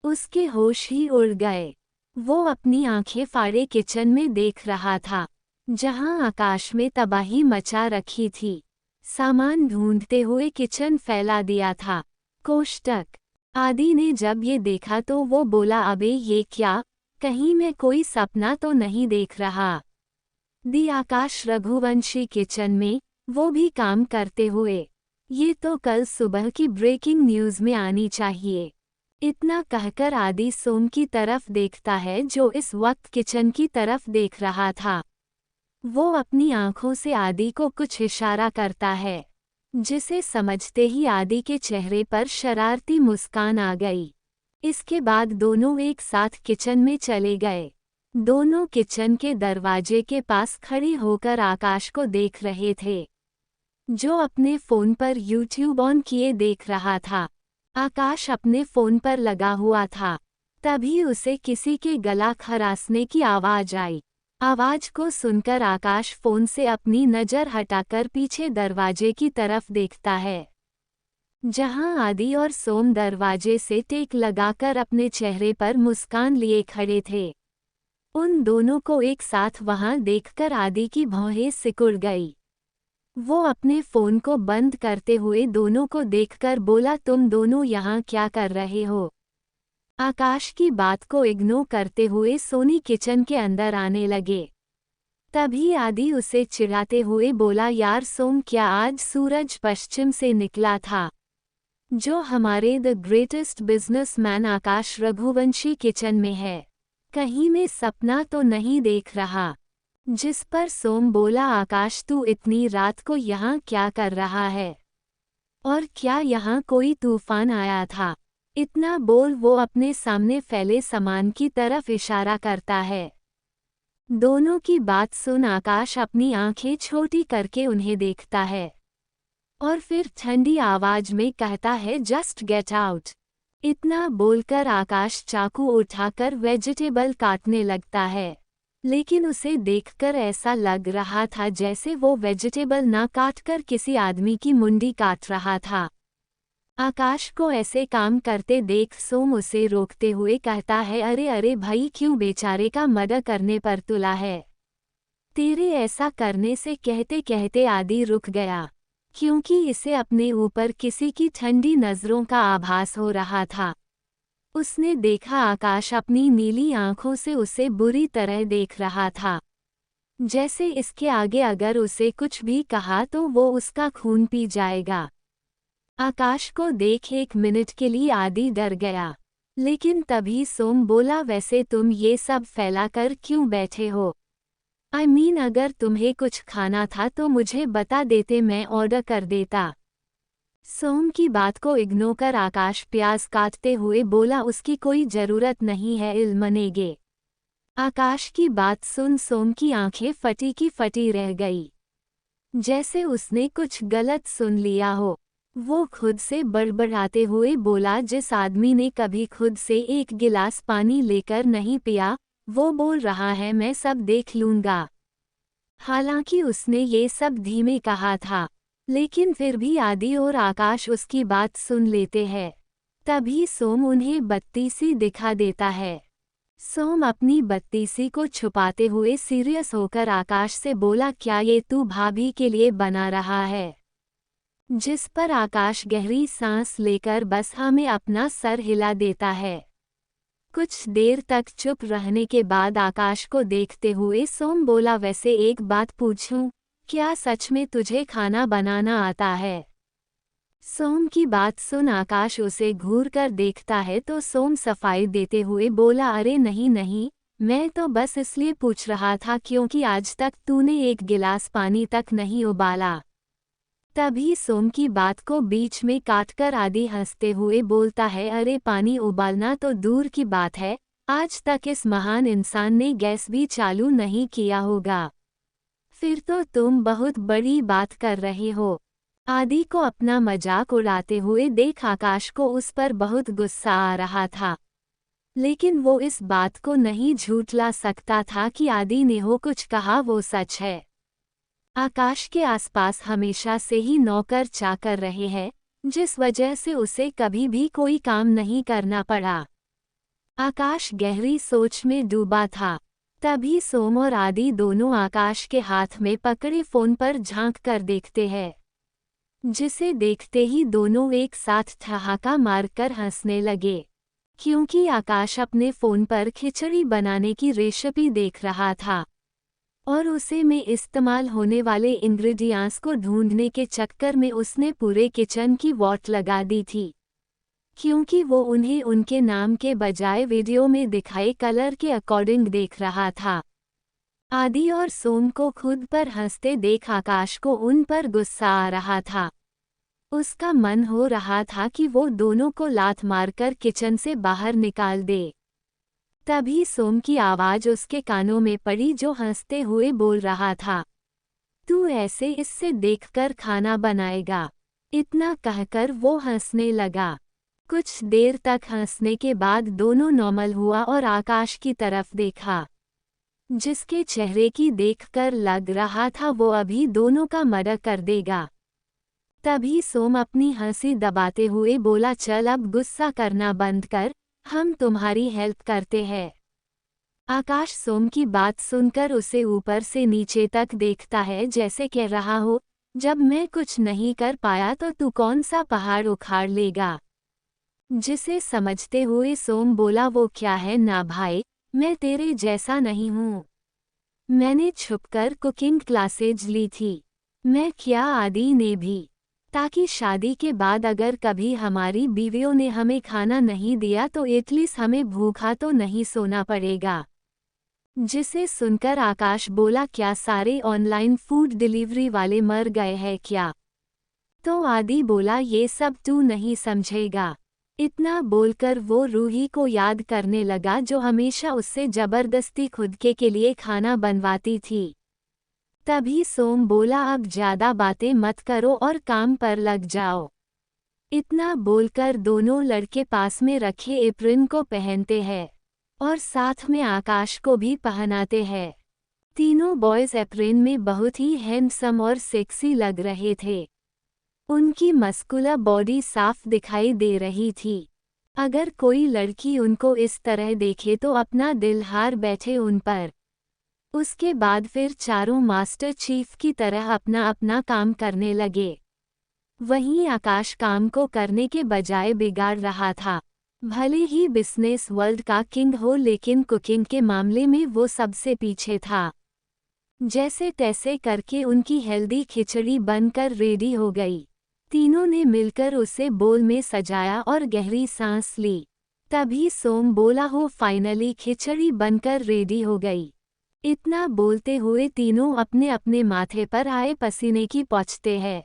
उसके होश ही उड़ गए। वो अपनी आंखें फाड़े किचन में देख रहा था, जहां आकाश में तबाही मचा रखी थी। सामान ढूंढते हुए किचन फैला दिया था। कोष्टक। आदि ने जब ये देखा तो वो बोला, अबे ये क्या? कहीं मैं कोई सपना तो नहीं देख रहा? दी आकाश रघुवंशी किचन में, वो भी काम करते हुए। ये तो कल सुबह की ब्रेकिंग न्यूज़ में आनी चाहिए। इतना कहकर आदि सोम की तरफ देखता है, जो इस वक्त किचन की तरफ देख रहा था। वो अपनी आंखों से आदि को कुछ इशारा करता है, जिसे समझते ही आदि के चेहरे पर शरारती मुस्कान आ गई। इसके बाद दोनों एक साथ किचन में चले गए। दोनों किचन के दरवाजे के पास खड़े होकर आकाश को देख रहे थे, जो अपने फ़ोन पर यूट्यूब ऑन किए देख रहा था। आकाश अपने फ़ोन पर लगा हुआ था, तभी उसे किसी के गला खराशने की आवाज़ आई। आवाज़ को सुनकर आकाश फ़ोन से अपनी नज़र हटाकर पीछे दरवाजे की तरफ देखता है, जहां आदि और सोम दरवाजे से टेक लगाकर अपने चेहरे पर मुस्कान लिए खड़े थे। उन दोनों को एक साथ वहां देखकर आदि की भौहें सिकुड़ गई। वो अपने फोन को बंद करते हुए दोनों को देखकर बोला, तुम दोनों यहाँ क्या कर रहे हो? आकाश की बात को इग्नोर करते हुए सोनी किचन के अंदर आने लगे। तभी आदि उसे चिढ़ाते हुए बोला, यार सोम, क्या आज सूरज पश्चिम से निकला था? जो हमारे the greatest businessman Akash Raghuvanshi kitchen में है, कहीं मैं सपना तो नहीं देख रहा? जिस पर सोम बोला, आकाश तू इतनी रात को यहाँ क्या कर रहा है? और क्या यहाँ कोई तूफान आया था? इतना बोल वो अपने सामने फैले सामान की तरफ इशारा करता है। दोनों की बात सुन आकाश अपनी आंखें छोटी करके उन्हें देखता है और फिर ठंडी आवाज में कहता है, जस्ट गेट आउट। इतना बोलकर आकाश चाकू उठाकर वेजिटेबल काटने लगता है, लेकिन उसे देखकर ऐसा लग रहा था जैसे वो वेजिटेबल ना काटकर किसी आदमी की मुंडी काट रहा था। आकाश को ऐसे काम करते देख सोम उसे रोकते हुए कहता है, अरे अरे भाई, क्यों बेचारे का मर्डर करने पर तुला है? तेरे ऐसा करने से कहते कहते आदि रुक गया, क्योंकि इसे अपने ऊपर किसी की ठंडी नज़रों का आभास हो रहा था। उसने देखा आकाश अपनी नीली आंखों से उसे बुरी तरह देख रहा था, जैसे इसके आगे अगर उसे कुछ भी कहा तो वो उसका खून पी जाएगा। आकाश को देख 1 मिनट के लिए आदि डर गया, लेकिन तभी सोम बोला, वैसे तुम ये सब फैलाकर क्यों बैठे हो? I mean, अगर तुम्हें कुछ खाना था तो मुझे बता देते, मैं ऑर्डर कर देता। सोम की बात को इग्नोर कर आकाश प्याज काटते हुए बोला, उसकी कोई जरूरत नहीं है, इल्मनेगे। आकाश की बात सुन सोम की आंखें फटी की फटी रह गई, जैसे उसने कुछ गलत सुन लिया हो। वो खुद से बड़बड़ाते हुए बोला, जिस आदमी ने कभी खुद से 1 गिलास पानी लेकर नहीं पिया, वो बोल रहा है मैं सब देख लूंगा। हालांकि उसने ये सब धीमे कहा था, लेकिन फिर भी आदि और आकाश उसकी बात सुन लेते हैं। तभी सोम उन्हें बत्तीसी दिखा देता है। सोम अपनी बत्तीसी को छुपाते हुए सीरियस होकर आकाश से बोला, क्या ये तू भाभी के लिए बना रहा है? जिस पर आकाश गहरी सांस लेकर बस हमें अपना सर हिला देता है। कुछ देर तक चुप रहने के बाद आकाश को देखते हुए सोम बोला, वैसे एक बात पूछूं, क्या सच में तुझे खाना बनाना आता है? सोम की बात सुन आकाश उसे घूर कर देखता है तो सोम सफाई देते हुए बोला, अरे नहीं नहीं, मैं तो बस इसलिए पूछ रहा था क्योंकि आज तक तूने 1 गिलास पानी तक नहीं उबाला। तभी सोम की बात को बीच में काटकर आदि हंसते हुए बोलता है, अरे पानी उबालना तो दूर की बात है, आज तक इस महान इंसान ने गैस भी चालू नहीं किया होगा। फिर तो तुम बहुत बड़ी बात कर रहे हो। आदि को अपना मजाक उड़ाते हुए देख आकाश को उस पर बहुत गुस्सा आ रहा था, लेकिन वो इस बात को नहीं झूठला सकता था कि आदि ने हो कुछ कहा वो सच है। आकाश के आसपास हमेशा से ही नौकर चाकर रहे हैं, जिस वजह से उसे कभी भी कोई काम नहीं करना पड़ा। आकाश गहरी सोच में डूबा था। तभी सोम और आदि दोनों आकाश के हाथ में पकड़े फोन पर झांक कर देखते हैं, जिसे देखते ही दोनों एक साथ ठहाका मारकर हंसने लगे, क्योंकि आकाश अपने फोन पर खिचड़ी बनाने की रेसिपी देख रहा था और उसे में इस्तेमाल होने वाले इंग्रेडिएंट्स को ढूंढने के चक्कर में उसने पूरे किचन की वॉट लगा दी थी, क्योंकि वो उन्हें उनके नाम के बजाय वीडियो में दिखाए कलर के अकॉर्डिंग देख रहा था। आदि और सोम को खुद पर हंसते देख आकाश को उन पर गुस्सा आ रहा था। उसका मन हो रहा था कि वो दोनों को लात मारकर किचन से बाहर निकाल दे। तभी सोम की आवाज उसके कानों में पड़ी, जो हंसते हुए बोल रहा था, तू ऐसे इससे देखकर खाना बनाएगा? इतना कहकर वो हंसने लगा। कुछ देर तक हंसने के बाद दोनों नॉर्मल हुआ और आकाश की तरफ देखा, जिसके चेहरे की देखकर लग रहा था वो अभी दोनों का मर्डर कर देगा। तभी सोम अपनी हंसी दबाते हुए बोला, चल अब गुस्सा करना बंद कर, हम तुम्हारी हेल्प करते हैं। आकाश सोम की बात सुनकर उसे ऊपर से नीचे तक देखता है, जैसे कह रहा हो, जब मैं कुछ नहीं कर पाया तो तू कौन सा पहाड़ उखाड़ लेगा। जिसे समझते हुए सोम बोला, वो क्या है ना भाई, मैं तेरे जैसा नहीं हूँ। मैंने छुपकर कुकिंग क्लासेज ली थी। मैं क्या आदि ने भी, ताकि शादी के बाद अगर कभी हमारी बीवियों ने हमें खाना नहीं दिया तो एटलीस्ट हमें भूखा तो नहीं सोना पड़ेगा। जिसे सुनकर आकाश बोला, क्या सारे ऑनलाइन फूड डिलीवरी वाले मर गए हैं क्या। तो आदि बोला, ये सब तू नहीं समझेगा। इतना बोलकर वो रूही को याद करने लगा जो हमेशा उससे जबरदस्ती खुद के लिए खाना बनवाती थी। तभी सोम बोला, अब ज्यादा बातें मत करो और काम पर लग जाओ। इतना बोलकर दोनों लड़के पास में रखे एप्रिन को पहनते हैं और साथ में आकाश को भी पहनाते हैं। तीनों बॉयज एप्रिन में बहुत ही हैंडसम और सेक्सी लग रहे थे। उनकी मस्कुलर बॉडी साफ दिखाई दे रही थी। अगर कोई लड़की उनको इस तरह देखे तो अपना दिल हार बैठे उन पर। उसके बाद फिर चारों मास्टर चीफ की तरह अपना अपना काम करने लगे। वहीं आकाश काम को करने के बजाय बिगाड़ रहा था। भले ही बिजनेस वर्ल्ड का किंग हो, लेकिन कुकिंग के मामले में वो सबसे पीछे था। जैसे तैसे करके उनकी हेल्दी खिचड़ी बनकर रेडी हो गई। तीनों ने मिलकर उसे बोल में सजाया और गहरी सांस ली। तभी सोम बोला, हो फाइनली खिचड़ी बनकर रेडी हो गई। इतना बोलते हुए तीनों अपने अपने माथे पर आए पसीने की पोंछते हैं।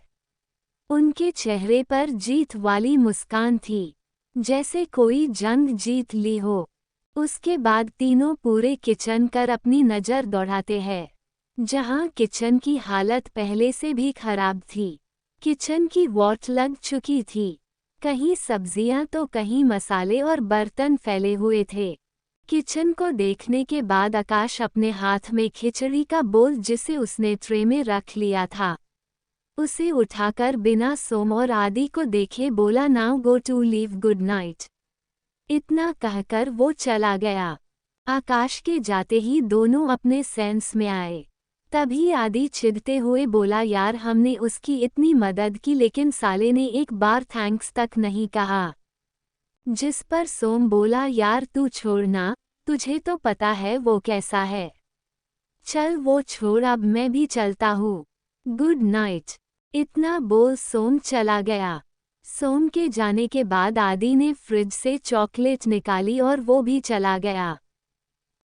उनके चेहरे पर जीत वाली मुस्कान थी, जैसे कोई जंग जीत ली हो। उसके बाद तीनों पूरे किचन कर अपनी नज़र दौड़ाते हैं, जहां किचन की हालत पहले से भी खराब थी। किचन की वॉट लग चुकी थी, कहीं सब्जियां तो कहीं मसाले और बर्तन फैले हुए थे। किचन को देखने के बाद आकाश अपने हाथ में खिचड़ी का बोल जिसे उसने ट्रे में रख लिया था, उसे उठाकर बिना सोम और आदि को देखे बोला, now go to leave, good night. इतना कहकर वो चला गया। आकाश के जाते ही दोनों अपने सेंस में आए। तभी आदि चिढ़ते हुए बोला, यार हमने उसकी इतनी मदद की लेकिन साले ने एक बार थैंक्स तक नहीं कहा। जिस पर सोम बोला, यार तू छोड़ना, तुझे तो पता है वो कैसा है। चल वो छोड़, अब मैं भी चलता हूँ, गुड नाइट। इतना बोल सोम चला गया। सोम के जाने के बाद आदि ने फ्रिज से चॉकलेट निकाली और वो भी चला गया।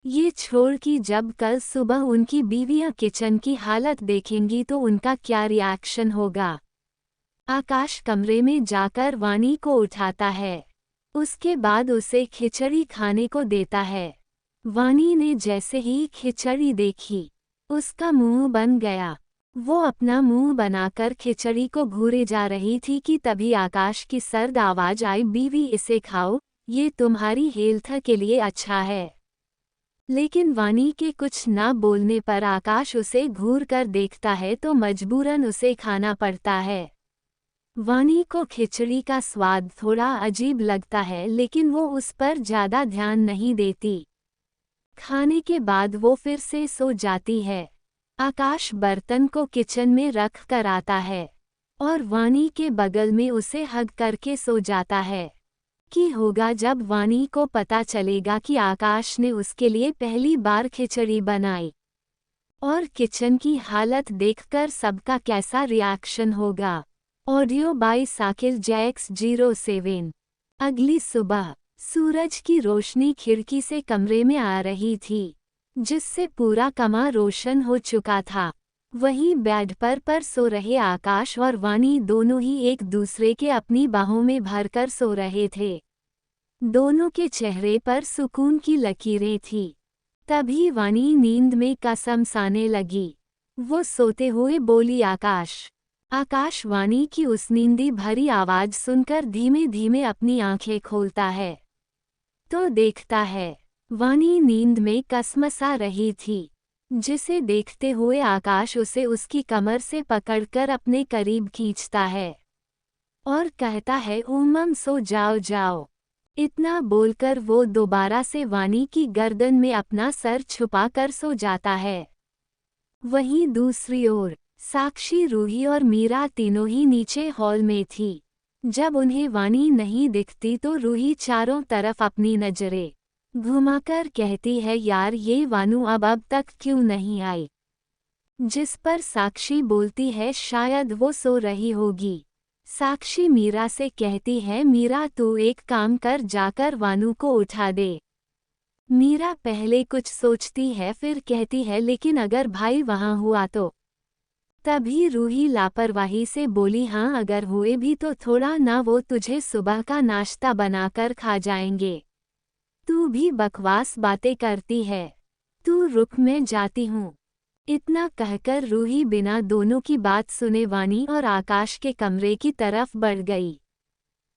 ये छोड़ कि जब कल सुबह उनकी बीवियां किचन की हालत देखेंगी तो उनका क्या रिएक्शन होगा। आकाश कमरे में जाकर वानी को उठाता है, उसके बाद उसे खिचड़ी खाने को देता है। वानी ने जैसे ही खिचड़ी देखी, उसका मुंह बन गया। वो अपना मुंह बनाकर खिचड़ी को घूरे जा रही थी कि तभी आकाश की सर्द आवाज आई, बीवी इसे खाओ, ये तुम्हारी हेल्थ के लिए अच्छा है। लेकिन वानी के कुछ ना बोलने पर आकाश उसे घूर कर देखता है तो मजबूरन उसे खाना पड़ता है। वानी को खिचड़ी का स्वाद थोड़ा अजीब लगता है लेकिन वो उस पर ज़्यादा ध्यान नहीं देती। खाने के बाद वो फिर से सो जाती है। आकाश बर्तन को किचन में रख कर आता है और वानी के बगल में उसे हग करके सो जाता है। कि होगा जब वानी को पता चलेगा कि आकाश ने उसके लिए पहली बार खिचड़ी बनाई, और किचन की हालत देखकर सबका कैसा रिएक्शन होगा। Audio by Sakil Jacks 07। अगली सुबह सूरज की रोशनी खिड़की से कमरे में आ रही थी, जिससे पूरा कमरा रोशन हो चुका था। वहीं बेड पर सो रहे आकाश और वानी दोनों ही एक दूसरे के अपनी बाहों में भरकर सो रहे थे। दोनों के चेहरे पर सुकून की लकीरें थी। तभी वानी नींद में कसम साने लगी। वो सोते हुए बोली, आकाश। आकाश वानी की उस नींदी भरी आवाज सुनकर धीमे धीमे अपनी आंखें खोलता है तो देखता है वानी नींद में कसमसा रही थी, जिसे देखते हुए आकाश उसे उसकी कमर से पकड़कर अपने करीब खींचता है और कहता है, उमम सो जाओ जाओ। इतना बोलकर वो दोबारा से वानी की गर्दन में अपना सर छुपा कर सो जाता है। वहीं दूसरी ओर साक्षी, रूही और मीरा तीनों ही नीचे हॉल में थी। जब उन्हें वानी नहीं दिखती तो रूही चारों तरफ अपनी नजरें घुमाकर कहती है, यार ये वानू अब तक क्यों नहीं आई। जिस पर साक्षी बोलती है, शायद वो सो रही होगी। साक्षी मीरा से कहती है, मीरा तू एक काम कर, जाकर वानू को उठा दे। मीरा पहले कुछ सोचती है, फिर कहती है, लेकिन अगर भाई वहां हुआ तो। तभी रूही लापरवाही से बोली, हाँ अगर हुए भी तो थोड़ा ना, वो तुझे सुबह का नाश्ता बनाकर खा जाएंगे। तू भी बकवास बातें करती है। तू रुक, मैं जाती हूँ। इतना कहकर रूही बिना दोनों की बात सुने वानी और आकाश के कमरे की तरफ बढ़ गई।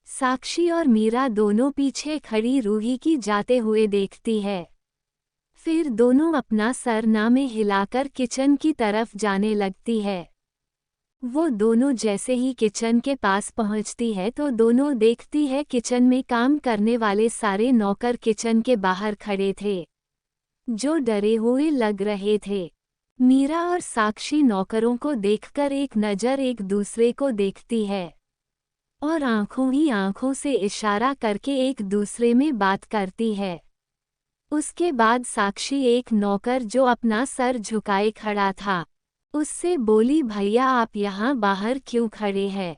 साक्षी और मीरा दोनों पीछे खड़ी रूही की जाते हुए देखती है। फिर दोनों अपना सर ना में हिलाकर किचन की तरफ जाने लगती है। वो दोनों जैसे ही किचन के पास पहुंचती है तो दोनों देखती है किचन में काम करने वाले सारे नौकर किचन के बाहर खड़े थे, जो डरे हुए लग रहे थे। मीरा और साक्षी नौकरों को देखकर एक नज़र एक दूसरे को देखती है और आंखों ही आंखों से इशारा करके एक दूसरे में बात करती है। उसके बाद साक्षी एक नौकर जो अपना सर झुकाए खड़ा था, उससे बोली, भैया आप यहाँ बाहर क्यों खड़े हैं।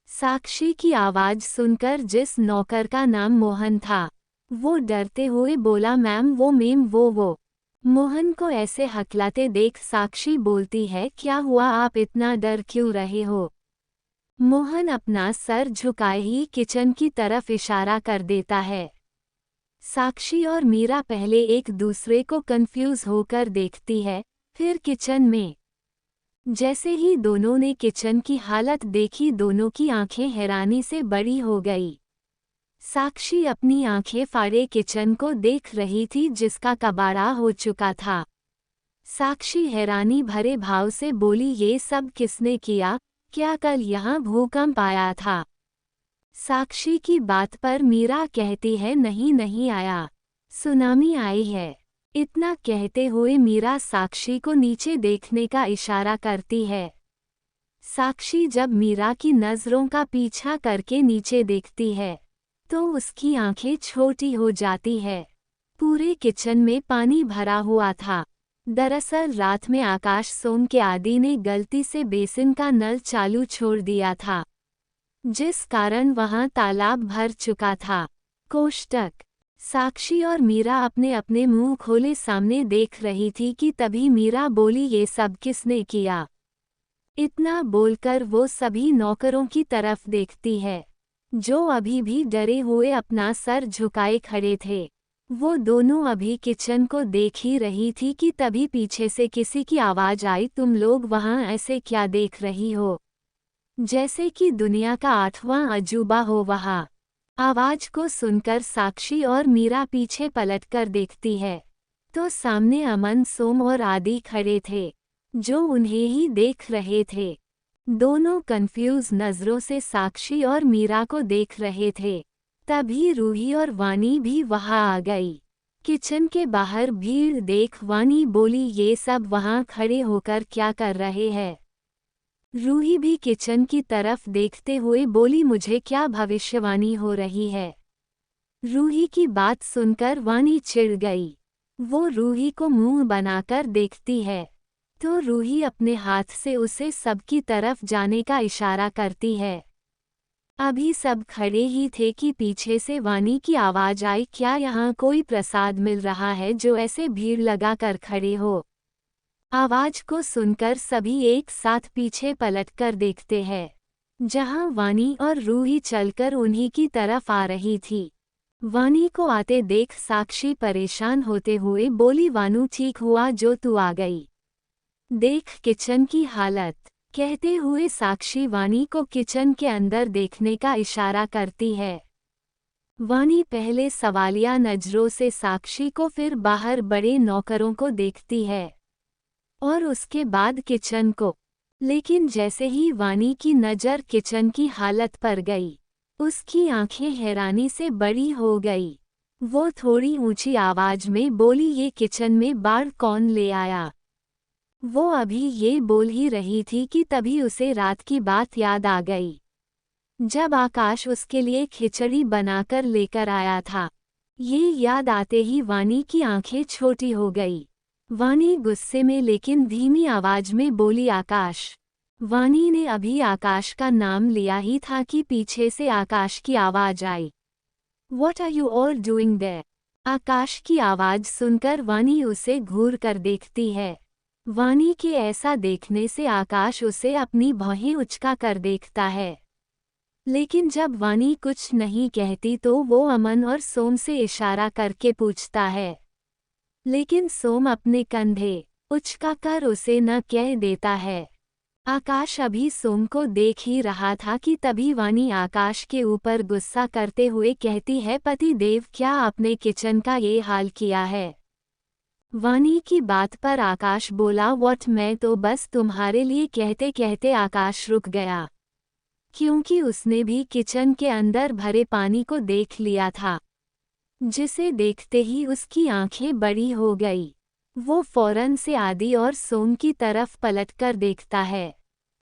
साक्षी की आवाज़ सुनकर जिस नौकर का नाम मोहन था, वो डरते हुए बोला, मैम वो। मोहन को ऐसे हकलाते देख साक्षी बोलती है, क्या हुआ, आप इतना डर क्यों रहे हो। मोहन अपना सर झुकाए ही किचन की तरफ इशारा कर देता है। साक्षी और मीरा पहले एक दूसरे को कंफ्यूज होकर देखती है, फिर किचन में। जैसे ही दोनों ने किचन की हालत देखी, दोनों की आंखें हैरानी से बड़ी हो गई। साक्षी अपनी आंखें फाड़े किचन को देख रही थी, जिसका कबाड़ा हो चुका था। साक्षी हैरानी भरे भाव से बोली, ये सब किसने किया, क्या कल यहाँ भूकंप आया था। साक्षी की बात पर मीरा कहती है, नहीं आया, सुनामी आई है। इतना कहते हुए मीरा साक्षी को नीचे देखने का इशारा करती है। साक्षी जब मीरा की नज़रों का पीछा करके नीचे देखती है तो उसकी आंखें छोटी हो जाती है। पूरे किचन में पानी भरा हुआ था। दरअसल रात में आकाश सोम के आदि ने गलती से बेसिन का नल चालू छोड़ दिया था, जिस कारण वहां तालाब भर चुका था। कोष्टक। साक्षी और मीरा अपने अपने मुंह खोले सामने देख रही थी कि तभी मीरा बोली, ये सब किसने किया। इतना बोलकर वो सभी नौकरों की तरफ देखती है, जो अभी भी डरे हुए अपना सर झुकाए खड़े थे। वो दोनों अभी किचन को देख ही रही थी कि तभी पीछे से किसी की आवाज़ आई, तुम लोग वहाँ ऐसे क्या देख रही हो, जैसे कि दुनिया का 8वां अजूबा हो वहाँ। आवाज़ को सुनकर साक्षी और मीरा पीछे पलटकर देखती है तो सामने अमन, सोम और आदि खड़े थे, जो उन्हें ही देख रहे थे। दोनों कंफ्यूज नज़रों से साक्षी और मीरा को देख रहे थे। तभी रूही और वानी भी वहां आ गई। किचन के बाहर भीड़ देख वानी बोली, ये सब वहां खड़े होकर क्या कर रहे हैं। रूही भी किचन की तरफ देखते हुए बोली, मुझे क्या भविष्यवाणी हो रही है। रूही की बात सुनकर वानी चिढ़ गई। वो रूही को मुंह बनाकर देखती है तो रूही अपने हाथ से उसे सबकी तरफ जाने का इशारा करती है। अभी सब खड़े ही थे कि पीछे से वानी की आवाज़ आई, क्या यहाँ कोई प्रसाद मिल रहा है जो ऐसे भीड़ लगाकर खड़े हो। आवाज़ को सुनकर सभी एक साथ पीछे पलटकर देखते हैं, जहाँ वानी और रूही चलकर उन्हीं की तरफ आ रही थी। वानी को आते देख साक्षी परेशान होते हुए बोली, वानू ठीक हुआ जो तू आ गई, देख किचन की हालत। कहते हुए साक्षी वानी को किचन के अंदर देखने का इशारा करती है। वानी पहले सवालिया नज़रों से साक्षी को, फिर बाहर बड़े नौकरों को देखती है और उसके बाद किचन को। लेकिन जैसे ही वानी की नज़र किचन की हालत पर गई, उसकी आंखें हैरानी से बड़ी हो गई। वो थोड़ी ऊंची आवाज़ में बोली, ये किचन में बाढ़ कौन ले आया। वो अभी ये बोल ही रही थी कि तभी उसे रात की बात याद आ गई, जब आकाश उसके लिए खिचड़ी बनाकर लेकर आया था। ये याद आते ही वानी की आंखें छोटी हो गई। वानी गुस्से में लेकिन धीमी आवाज में बोली, आकाश। वानी ने अभी आकाश का नाम लिया ही था कि पीछे से आकाश की आवाज आई। What are you all doing there? आकाश की आवाज सुनकर वानी उसे घूर कर देखती है। वानी के ऐसा देखने से आकाश उसे अपनी भौहें उचका कर देखता है। लेकिन जब वानी कुछ नहीं कहती तो वो अमन और सोम से इशारा करके पूछता है। लेकिन सोम अपने कंधे उचका कर उसे न कह देता है। आकाश अभी सोम को देख ही रहा था कि तभी वानी आकाश के ऊपर गुस्सा करते हुए कहती है, पति देव, क्या आपने किचन का ये हाल किया है? वानी की बात पर आकाश बोला, व्हाट? मैं तो बस तुम्हारे लिए कहते कहते आकाश रुक गया, क्योंकि उसने भी किचन के अंदर भरे पानी को देख लिया था, जिसे देखते ही उसकी आंखें बड़ी हो गई। वो फौरन से आदि और सोम की तरफ पलटकर देखता है,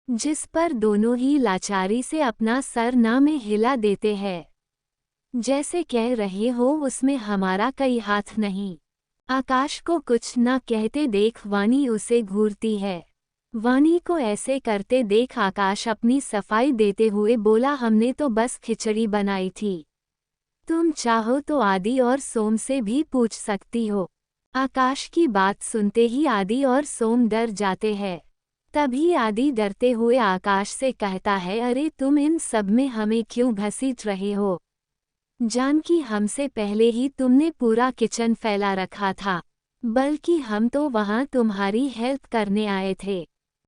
जिस पर दोनों ही लाचारी से अपना सर ना में हिला देते हैं, जैसे कह रहे हो उसमें हमारा कोई हाथ नहीं। आकाश को कुछ न कहते देख वानी उसे घूरती है। वानी को ऐसे करते देख आकाश अपनी सफाई देते हुए बोला, हमने तो बस खिचड़ी बनाई थी, तुम चाहो तो आदि और सोम से भी पूछ सकती हो। आकाश की बात सुनते ही आदि और सोम डर जाते हैं। तभी आदि डरते हुए आकाश से कहता है, अरे तुम इन सब में हमें क्यों घसीट रहे हो? जानकी हमसे पहले ही तुमने पूरा किचन फैला रखा था, बल्कि हम तो वहाँ तुम्हारी हेल्प करने आए थे।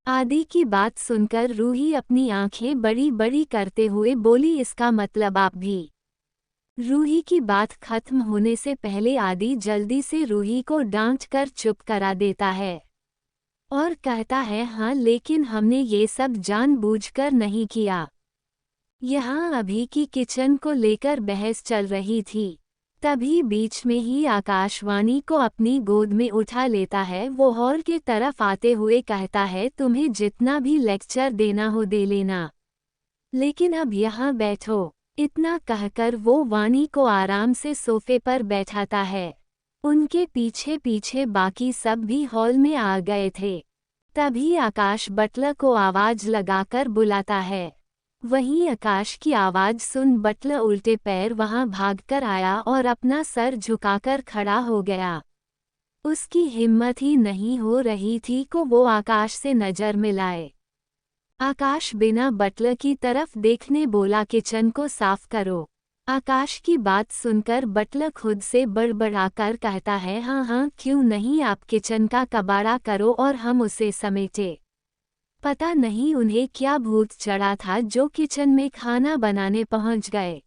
आदि की बात सुनकर रूही अपनी आंखें बड़ी बड़ी करते हुए बोली, इसका मतलब आप भी? रूही की बात खत्म होने से पहले आदि जल्दी से रूही को डांट कर चुप करा देता है और कहता है, हाँ, लेकिन हमने ये सब जानबूझकर नहीं किया। यहाँ अभी की किचन को लेकर बहस चल रही थी, तभी बीच में ही आकाश वानी को अपनी गोद में उठा लेता है। वो हॉल के तरफ आते हुए कहता है, तुम्हें जितना भी लेक्चर देना हो दे लेना, लेकिन अब यहाँ बैठो। इतना कहकर वो वानी को आराम से सोफे पर बैठाता है। उनके पीछे पीछे बाकी सब भी हॉल में आ गए थे। तभी आकाश बटलर को आवाज लगाकर बुलाता है। वहीं आकाश की आवाज सुन बटलर उल्टे पैर वहां भागकर आया और अपना सर झुकाकर खड़ा हो गया। उसकी हिम्मत ही नहीं हो रही थी कि वो आकाश से नजर मिलाए। आकाश बिना बटलर की तरफ देखने बोला, किचन को साफ करो। आकाश की बात सुनकर बटलर खुद से बड़बड़ाकर कहता है, हाँ हाँ, क्यों नहीं, आप किचन का कबाड़ा करो और हम उसे समेटे। पता नहीं उन्हें क्या भूत चढ़ा था जो किचन में खाना बनाने पहुंच गए।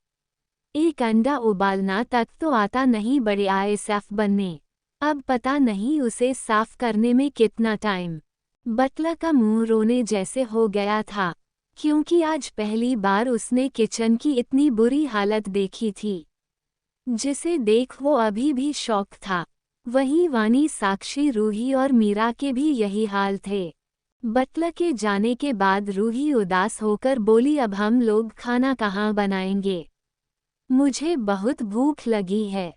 एक अंडा उबालना तक तो आता नहीं बड़े आए सेफ बनने, अब पता नहीं उसे साफ करने में कितना टाइम। बटलर का मुंह रोने जैसे हो गया था, क्योंकि आज पहली बार उसने किचन की इतनी बुरी हालत देखी थी, जिसे देख वो अभी भी शॉक था। वहीं वानी, साक्षी, रूही और मीरा के भी यही हाल थे। बटलर के जाने के बाद रूही उदास होकर बोली, अब हम लोग खाना कहाँ बनाएंगे? मुझे बहुत भूख लगी है।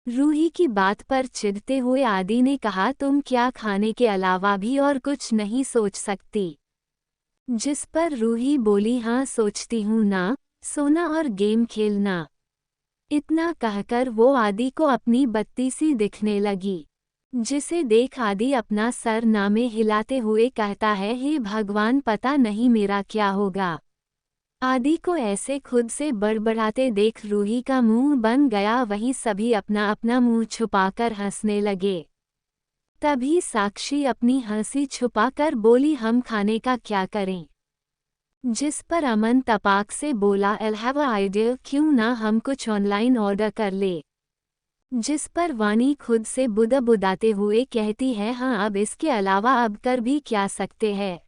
रूही की बात पर चिढ़ते हुए आदि ने कहा, तुम क्या खाने के अलावा भी और कुछ नहीं सोच सकती? जिस पर रूही बोली, हाँ सोचती हूँ ना, सोना और गेम खेलना। इतना कहकर वो आदि को अपनी बत्ती सी दिखने लगी, जिसे देख आदि अपना सर नामे हिलाते हुए कहता है, हे भगवान, पता नहीं मेरा क्या होगा। आदि को ऐसे खुद से बड़बड़ाते देख रूही का मुंह बन गया। वहीं सभी अपना अपना मुंह छुपाकर हंसने लगे। तभी साक्षी अपनी हंसी छुपाकर बोली, हम खाने का क्या करें? जिस पर अमन तपाक से बोला, आई हैव अ आइडिया, क्यों ना हम कुछ ऑनलाइन ऑर्डर कर ले? जिस पर वानी खुद से बुदाते हुए कहती है, हाँ, अब इसके अलावा अब कर भी क्या सकते हैं?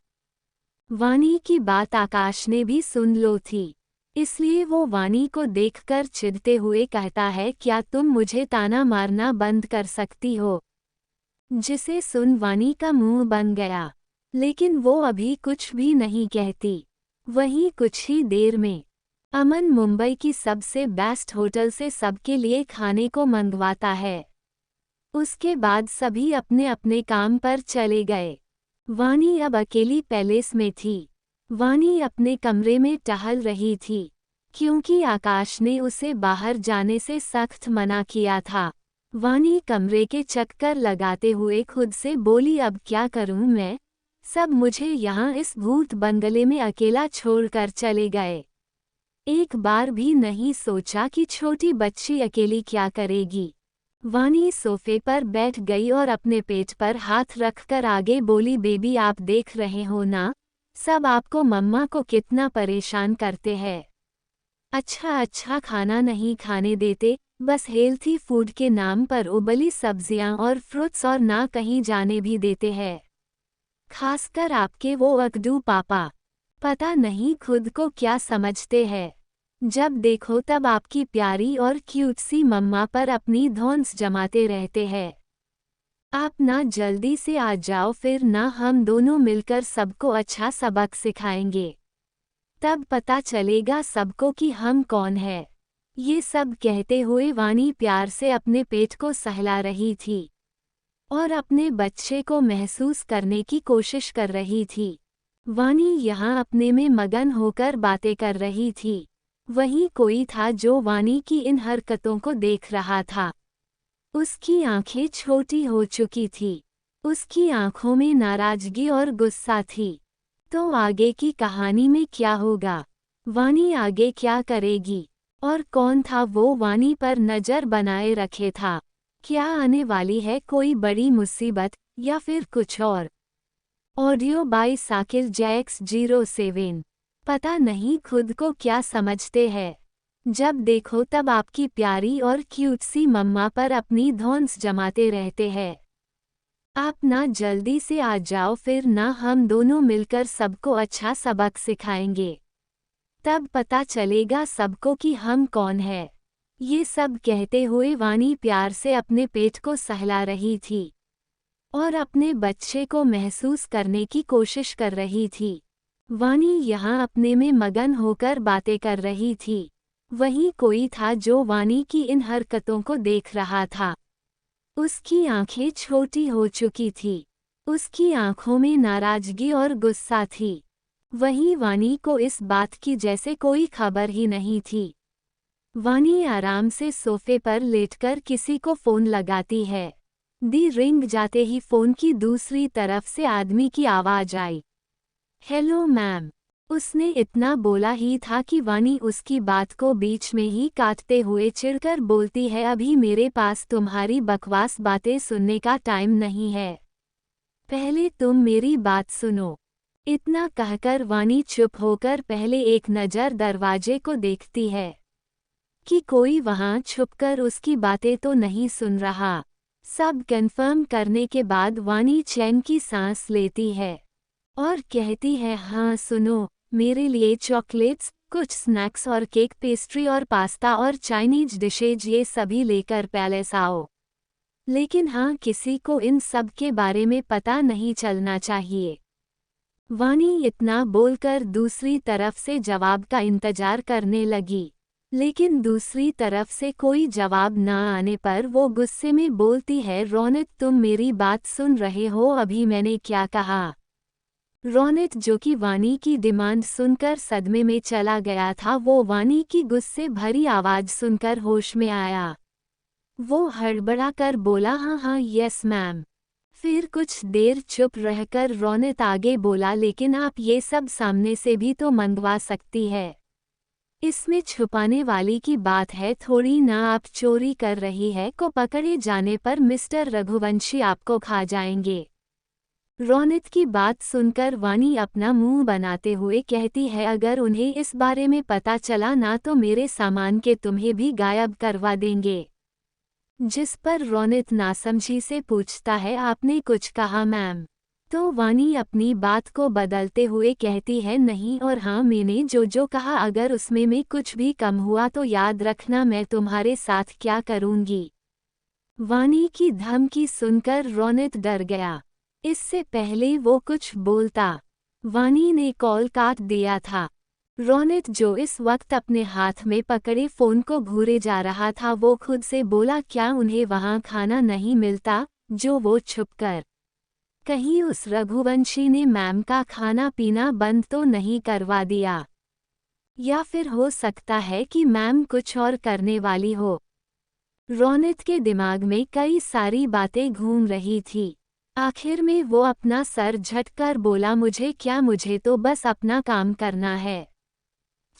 वानी की बात आकाश ने भी सुन लो थी, इसलिए वो वानी को देखकर चिढ़ते हुए कहता है, क्या तुम मुझे ताना मारना बंद कर सकती हो? जिसे सुन वानी का मुंह बन गया, लेकिन वो अभी कुछ भी नहीं कहती। वहीं कुछ ही देर में अमन मुंबई की सबसे बेस्ट होटल से सबके लिए खाने को मंगवाता है। उसके बाद सभी अपने अपने काम पर चले गए। वानी अब अकेली पैलेस में थी। वानी अपने कमरे में टहल रही थी, क्योंकि आकाश ने उसे बाहर जाने से सख्त मना किया था। वानी कमरे के चक्कर लगाते हुए खुद से बोली, अब क्या करूं मैं? सब मुझे यहाँ इस भूत बंगले में अकेला छोड़कर चले गए। एक बार भी नहीं सोचा कि छोटी बच्ची अकेली क्या करेगी। वानी सोफे पर बैठ गई और अपने पेट पर हाथ रखकर आगे बोली, बेबी आप देख रहे हो ना, सब आपको मम्मा को कितना परेशान करते हैं। अच्छा खाना नहीं खाने देते, बस हेल्थी फूड के नाम पर उबली सब्जियां और फ्रूट्स, और ना कहीं जाने भी देते हैं। खासकर आपके वो अकड़ू पापा, पता नहीं खुद को क्या समझते हैं। जब देखो तब आपकी प्यारी और क्यूट सी मम्मा पर अपनी धौंस जमाते रहते हैं। आप ना जल्दी से आ जाओ, फिर ना हम दोनों मिलकर सबको अच्छा सबक सिखाएंगे। तब पता चलेगा सबको कि हम कौन है। ये सब कहते हुए वानी प्यार से अपने पेट को सहला रही थी और अपने बच्चे को महसूस करने की कोशिश कर रही थी। वानी यहाँ अपने में मगन होकर बातें कर रही थी। वहीं कोई था जो वानी की इन हरकतों को देख रहा था। उसकी आंखें छोटी हो चुकी थी। उसकी आंखों में नाराजगी और गुस्सा थी। तो आगे की कहानी में क्या होगा? वानी आगे क्या करेगी? और कौन था वो वानी पर नजर बनाए रखे था? क्या आने वाली है कोई बड़ी मुसीबत या फिर कुछ और? Audio by Sakir Jacks 07। पता नहीं खुद को क्या समझते हैं। जब देखो तब आपकी प्यारी और क्यूट सी मम्मा पर अपनी धौंस जमाते रहते हैं। आप ना जल्दी से आ जाओ, फिर ना हम दोनों मिलकर सबको अच्छा सबक सिखाएंगे। तब पता चलेगा सबको कि हम कौन है। ये सब कहते हुए वानी प्यार से अपने पेट को सहला रही थी और अपने बच्चे को महसूस करने की कोशिश कर रही थी। वानी यहाँ अपने में मगन होकर बातें कर रही थी। वहीं कोई था जो वानी की इन हरकतों को देख रहा था। उसकी आंखें छोटी हो चुकी थी। उसकी आंखों में नाराजगी और गुस्सा थी। वहीं वानी को इस बात की जैसे कोई खबर ही नहीं थी। वानी आराम से सोफे पर लेटकर किसी को फोन लगाती है। दी रिंग जाते ही फोन की दूसरी तरफ से आदमी की आवाज आई। Hello ma'am. उसने इतना बोला ही था कि वानी उसकी बात को बीच में ही काटते हुए चिढ़कर बोलती है, अभी मेरे पास तुम्हारी बकवास बातें सुनने का टाइम नहीं है, पहले तुम मेरी बात सुनो। इतना कहकर वानी चुप होकर पहले एक नज़र दरवाजे को देखती है कि कोई वहां छुपकर उसकी बातें तो नहीं सुन रहा। सब कंफर्म करने के बाद वानी चैन की सांस लेती है और कहती है, हाँ सुनो, मेरे लिए चॉकलेट्स, कुछ स्नैक्स और केक, पेस्ट्री और पास्ता और चाइनीज डिशेज ये सभी लेकर पैलेस आओ। लेकिन हाँ, किसी को इन सब के बारे में पता नहीं चलना चाहिए। वानी इतना बोलकर दूसरी तरफ से जवाब का इंतजार करने लगी, लेकिन दूसरी तरफ से कोई जवाब न आने पर वो गुस्से में बोलती है, रौनक तुम मेरी बात सुन रहे हो? अभी मैंने क्या कहा? रौनक जो कि वानी की डिमांड सुनकर सदमे में चला गया था, वो वानी की गुस्से भरी आवाज सुनकर होश में आया। वो हड़बड़ा कर बोला, हाँ यस मैम। फिर कुछ देर चुप रहकर रौनक आगे बोला, लेकिन आप ये सब सामने से भी तो मंगवा सकती है, इसमें छुपाने वाली की बात है थोड़ी ना। आप चोरी कर रही है को पकड़े जाने पर मिस्टर रघुवंशी आपको खा जाएंगे। रौनक की बात सुनकर वानी अपना मुंह बनाते हुए कहती है, अगर उन्हें इस बारे में पता चला ना तो मेरे सामान के तुम्हें भी गायब करवा देंगे। जिस पर रौनक नासमझी से पूछता है, आपने कुछ कहा मैम? तो वानी अपनी बात को बदलते हुए कहती है, नहीं और हाँ, मैंने जो कहा अगर उसमें में कुछ भी कम हुआ तो याद रखना मैं तुम्हारे साथ क्या करूँगी। वानी की धमकी सुनकर रोनित डर गया। इससे पहले वो कुछ बोलता, वानी ने कॉल काट दिया था। रोनित, जो इस वक्त अपने हाथ में पकड़े फोन को घूरे जा रहा था, वो खुद से बोला, क्या उन्हें वहां खाना नहीं मिलता जो वो छुपकर? कहीं उस रघुवंशी ने मैम का खाना पीना बंद तो नहीं करवा दिया? या फिर हो सकता है कि मैम कुछ और करने वाली हो। रोनित के दिमाग में कई सारी बातें घूम रही थी। आखिर में वो अपना सर झटकर बोला, मुझे क्या, मुझे तो बस अपना काम करना है।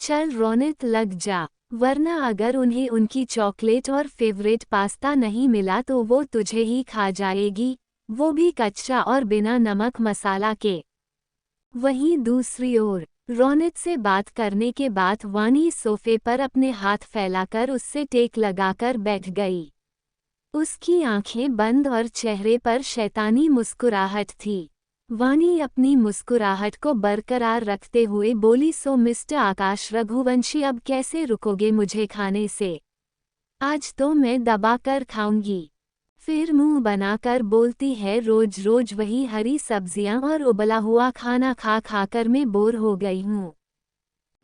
चल रोनित, लग जा, वरना अगर उन्हें उनकी चॉकलेट और फेवरेट पास्ता नहीं मिला तो वो तुझे ही खा जाएगी, वो भी कच्चा और बिना नमक मसाला के। वहीं दूसरी ओर रोनित से बात करने के बाद वानी सोफे पर अपने हाथ फैलाकर उससे टेक लगाकर बैठ गई। उसकी आंखें बंद और चेहरे पर शैतानी मुस्कुराहट थी। वानी अपनी मुस्कुराहट को बरकरार रखते हुए बोली, सो मिस्टर आकाश रघुवंशी, अब कैसे रुकोगे मुझे खाने से? आज तो मैं दबाकर खाऊंगी। फिर मुंह बनाकर बोलती है, रोज रोज वही हरी सब्जियां और उबला हुआ खाना खा खाकर मैं बोर हो गई हूँ।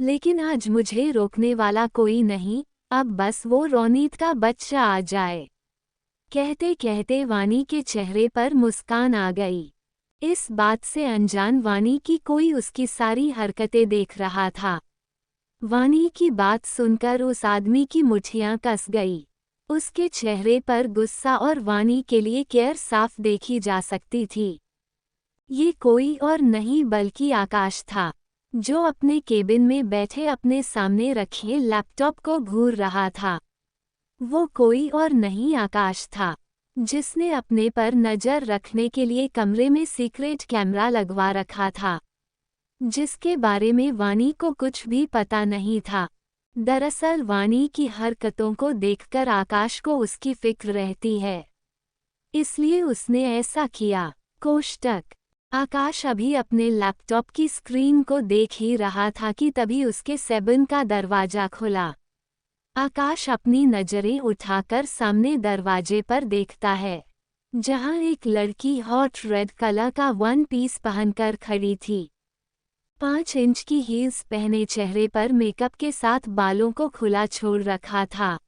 लेकिन आज मुझे रोकने वाला कोई नहीं, अब बस वो रोनीत का बच्चा आ जाए। कहते कहते वानी के चेहरे पर मुस्कान आ गई। इस बात से अनजान वानी की कोई उसकी सारी हरकतें देख रहा था। वानी की बात सुनकर उस आदमी की मुट्ठियां कस गई। उसके चेहरे पर गुस्सा और वानी के लिए केयर साफ देखी जा सकती थी। ये कोई और नहीं बल्कि आकाश था, जो अपने केबिन में बैठे अपने सामने रखे लैपटॉप को घूर रहा था। वो कोई और नहीं आकाश था, जिसने अपने पर नज़र रखने के लिए कमरे में सीक्रेट कैमरा लगवा रखा था, जिसके बारे में वानी को कुछ भी पता नहीं था। दरअसल वानी की हरकतों को देखकर आकाश को उसकी फिक्र रहती है, इसलिए उसने ऐसा किया। कोष्टक। आकाश अभी अपने लैपटॉप की स्क्रीन को देख ही रहा था कि तभी उसके केबिन का दरवाजा खुला। आकाश अपनी नजरें उठाकर सामने दरवाजे पर देखता है, जहां एक लड़की हॉट रेड कलर का वन पीस पहनकर खड़ी थी। 5 इंच की हील्स पहने, चेहरे पर मेकअप के साथ बालों को खुला छोड़ रखा था।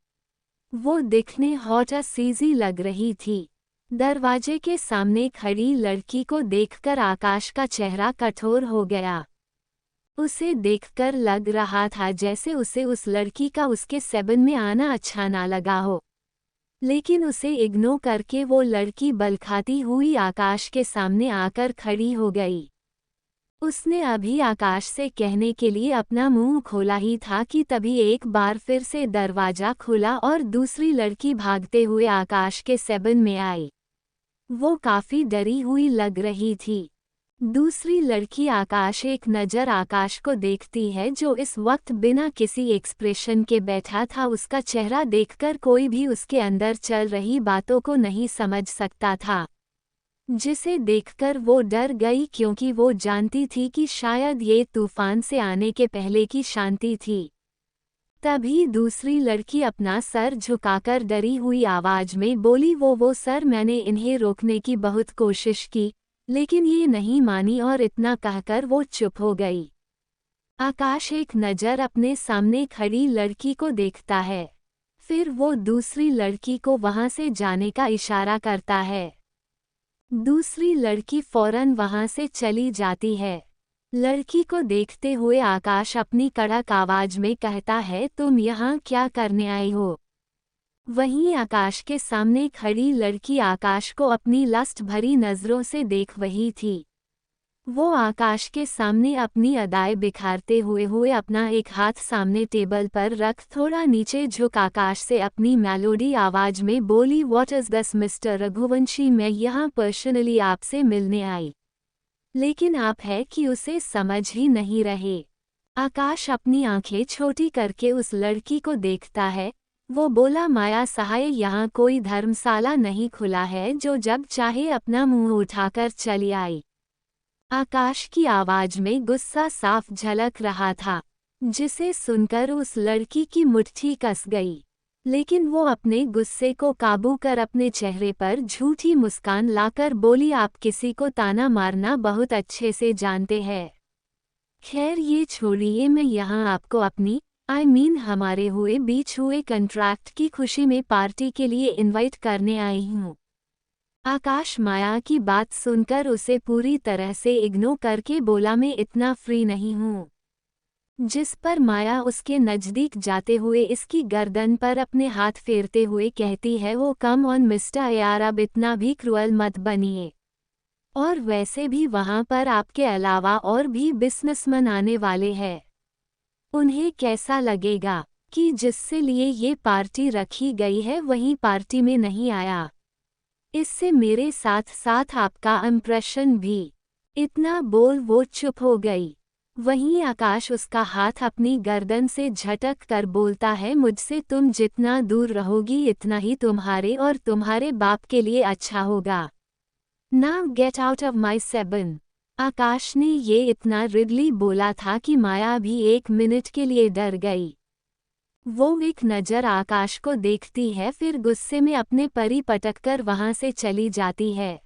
वो दिखने हॉट और सीजी लग रही थी। दरवाजे के सामने खड़ी लड़की को देखकर आकाश का चेहरा कठोर हो गया। उसे देखकर लग रहा था जैसे उसे उस लड़की का उसके केबिन में आना अच्छा ना लगा हो। लेकिन उसे इग्नोर करके वो लड़की बलखाती हुई आकाश के सामने आकर खड़ी हो गई। उसने अभी आकाश से कहने के लिए अपना मुंह खोला ही था कि तभी एक बार फिर से दरवाजा खुला और दूसरी लड़की भागते हुए आकाश के केबिन में आई। वो काफी डरी हुई लग रही थी। दूसरी लड़की आकाश एक नज़र आकाश को देखती है, जो इस वक्त बिना किसी एक्सप्रेशन के बैठा था। उसका चेहरा देखकर कोई भी उसके अंदर चल रही बातों को नहीं समझ सकता था, जिसे देखकर वो डर गई, क्योंकि वो जानती थी कि शायद ये तूफान से आने के पहले की शांति थी। तभी दूसरी लड़की अपना सर झुकाकर डरी हुई आवाज में बोली, वो सर, मैंने इन्हें रोकने की बहुत कोशिश की, लेकिन ये नहीं मानी, और इतना कहकर वो चुप हो गई। आकाश एक नज़र अपने सामने खड़ी लड़की को देखता है, फिर वो दूसरी लड़की को वहां से जाने का इशारा करता है। दूसरी लड़की फौरन वहां से चली जाती है। लड़की को देखते हुए आकाश अपनी कड़क आवाज में कहता है, तुम यहाँ क्या करने आई हो? वहीं आकाश के सामने खड़ी लड़की आकाश को अपनी लस्ट भरी नज़रों से देख रही थी। वो आकाश के सामने अपनी अदाएं बिखारते हुए अपना एक हाथ सामने टेबल पर रख थोड़ा नीचे झुक आकाश से अपनी मेलोडी आवाज में बोली, what is this mister Raghuvanshi, मैं यहाँ पर्सनली आपसे मिलने आई, लेकिन आप है कि उसे समझ ही नहीं रहे। आकाश अपनी आंखें छोटी करके उस लड़की को देखता है। वो बोला, माया सहाय, यहाँ कोई धर्मशाला नहीं खुला है जो जब चाहे अपना मुंह उठाकर चली आई। आकाश की आवाज में गुस्सा साफ झलक रहा था, जिसे सुनकर उस लड़की की मुट्ठी कस गई। लेकिन वो अपने गुस्से को काबू कर अपने चेहरे पर झूठी मुस्कान लाकर बोली, आप किसी को ताना मारना बहुत अच्छे से जानते हैं। खैर ये छोड़िए, मैं यहाँ आपको अपनी हमारे बीच हुए कंट्रैक्ट की खुशी में पार्टी के लिए इनवाइट करने आई हूँ। आकाश माया की बात सुनकर उसे पूरी तरह से इग्नोर करके बोला, मैं इतना फ्री नहीं हूँ। जिस पर माया उसके नज़दीक जाते हुए इसकी गर्दन पर अपने हाथ फेरते हुए कहती है, वो कम ऑन मिस्टर यार, अब इतना भी क्रूअल मत बनिए। और वैसे भी वहाँ पर आपके अलावा और भी बिजनेसमैन आने वाले हैं। उन्हें कैसा लगेगा कि जिससे लिए ये पार्टी रखी गई है वही पार्टी में नहीं आया। इससे मेरे साथ साथ आपका इम्प्रेशन भी। इतना बोल वो चुप हो गई। वहीं आकाश उसका हाथ अपनी गर्दन से झटक कर बोलता है, मुझसे तुम जितना दूर रहोगी इतना ही तुम्हारे और तुम्हारे बाप के लिए अच्छा होगा। Now get out of my सेबन। आकाश ने ये इतना रिडली बोला था कि माया भी 1 मिनट के लिए डर गई। वो एक नज़र आकाश को देखती है, फिर गुस्से में अपने परी पटककर वहां से चली जाती है।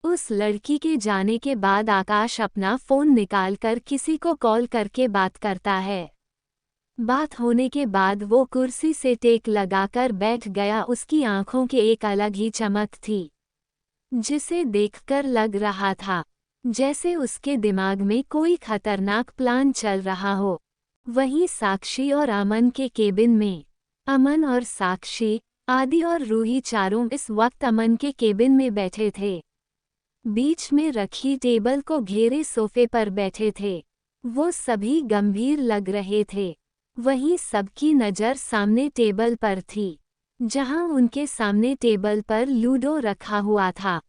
उस लड़की के जाने के बाद आकाश अपना फ़ोन निकालकर किसी को कॉल करके बात करता है। बात होने के बाद वो कुर्सी से टेक लगाकर बैठ गया। उसकी आंखों के एक अलग ही चमक थी, जिसे देखकर लग रहा था जैसे उसके दिमाग में कोई खतरनाक प्लान चल रहा हो। वहीं साक्षी और अमन के केबिन में अमन और साक्षी, आदि और रूही चारों इस वक्त अमन के केबिन में बैठे थे। बीच में रखी टेबल को घेरे सोफे पर बैठे थे। वो सभी गंभीर लग रहे थे। वहीं सबकी नज़र सामने टेबल पर थी, जहां उनके सामने टेबल पर लूडो रखा हुआ था।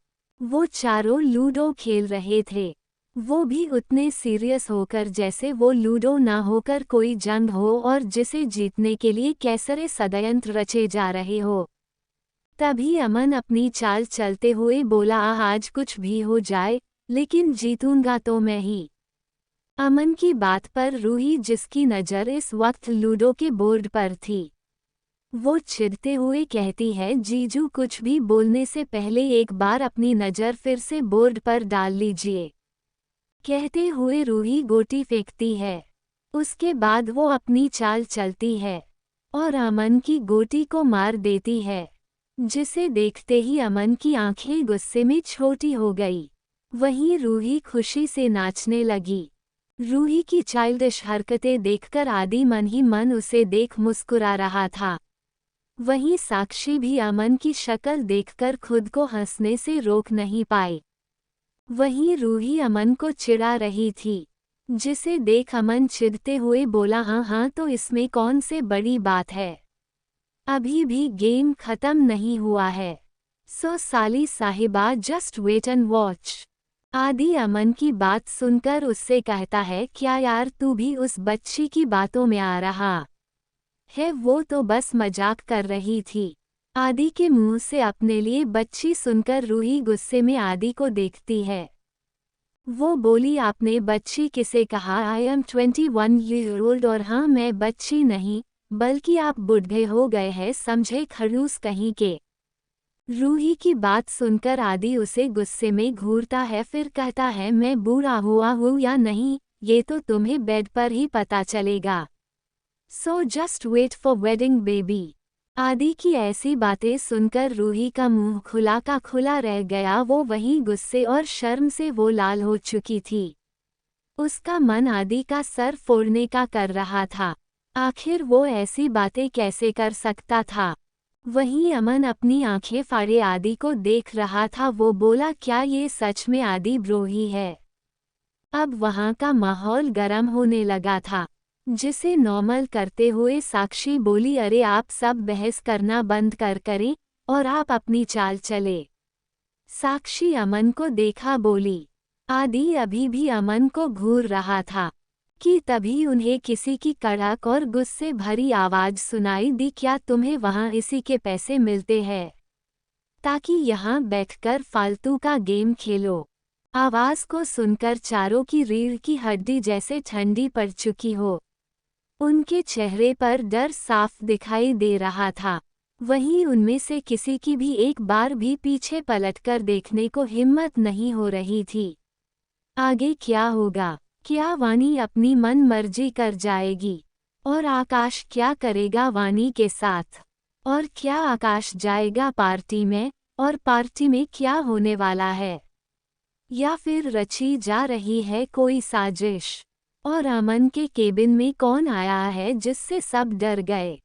वो चारों लूडो खेल रहे थे, वो भी उतने सीरियस होकर जैसे वो लूडो ना होकर कोई जंग हो और जिसे जीतने के लिए कैसरे षड्यंत्र रचे जा रहे हो। तभी अमन अपनी चाल चलते हुए बोला, आज कुछ भी हो जाए लेकिन जीतूंगा तो मैं ही। अमन की बात पर रूही, जिसकी नज़र इस वक्त लूडो के बोर्ड पर थी, वो चिढ़ते हुए कहती है, जीजू कुछ भी बोलने से पहले एक बार अपनी नज़र फिर से बोर्ड पर डाल लीजिए। कहते हुए रूही गोटी फेंकती है। उसके बाद वो अपनी चाल चलती है और अमन की गोटी को मार देती है, जिसे देखते ही अमन की आंखें गुस्से में छोटी हो गई। वहीं रूही खुशी से नाचने लगी। रूही की चाइल्डिश हरकतें देखकर आदि मन ही मन उसे देख मुस्कुरा रहा था। वहीं साक्षी भी अमन की शक्ल देखकर खुद को हंसने से रोक नहीं पाई। वहीं रूही अमन को चिढ़ा रही थी, जिसे देख अमन चिढ़ते हुए बोला, हाँ तो इसमें कौन से बड़ी बात है, अभी भी गेम खत्म नहीं हुआ है। सो साली साहिबा, जस्ट वेट एंड वॉच। आदि अमन की बात सुनकर उससे कहता है, क्या यार तू भी उस बच्ची की बातों में आ रहा है, वो तो बस मजाक कर रही थी। आदि के मुंह से अपने लिए बच्ची सुनकर रूही गुस्से में आदि को देखती है। वो बोली, आपने बच्ची किसे कहा? आई एम 21 ईयर ओल्ड और हाँ, मैं बच्ची नहीं बल्कि आप बूढ़े हो गए हैं, समझे खड़ूस कहीं के। रूही की बात सुनकर आदि उसे गुस्से में घूरता है, फिर कहता है, मैं बूढ़ा हुआ हूँ या नहीं ये तो तुम्हें बेड पर ही पता चलेगा। So just wait for wedding baby. Aadi की ऐसी बातें सुनकर रूही का मुंह खुला का खुला रह गया। वो वहीं गुस्से और शर्म से वो लाल हो चुकी थी। उसका मन आदि का सर फोड़ने का कर रहा था। आखिर वो ऐसी बातें कैसे कर सकता था? वहीं अमन अपनी आंखें फाड़े आदि को देख रहा था। वो बोला, क्या ये सच में आदि ब्रो ही है? अब वहां का माहौल गर्म होने लगा था, जिसे नॉर्मल करते हुए साक्षी बोली, अरे आप सब बहस करना बंद करें और आप अपनी चाल चले। साक्षी अमन को देखा बोली। आदि अभी भी अमन को घूर रहा था कि तभी उन्हें किसी की कड़क और गुस्से भरी आवाज सुनाई दी, क्या तुम्हें वहां इसी के पैसे मिलते हैं ताकि यहाँ बैठकर फालतू का गेम खेलो? आवाज को सुनकर चारों की रीढ़ की हड्डी जैसे ठंडी पड़ चुकी हो। उनके चेहरे पर डर साफ दिखाई दे रहा था। वहीं उनमें से किसी की भी एक बार भी पीछे पलटकर देखने को हिम्मत नहीं हो रही थी। आगे क्या होगा? क्या वानी अपनी मन मर्जी कर जाएगी? और आकाश क्या करेगा वानी के साथ? और क्या आकाश जाएगा पार्टी में? और पार्टी में क्या होने वाला है? या फिर रची जा रही है कोई साजिश? और अमन के केबिन में कौन आया है जिससे सब डर गए?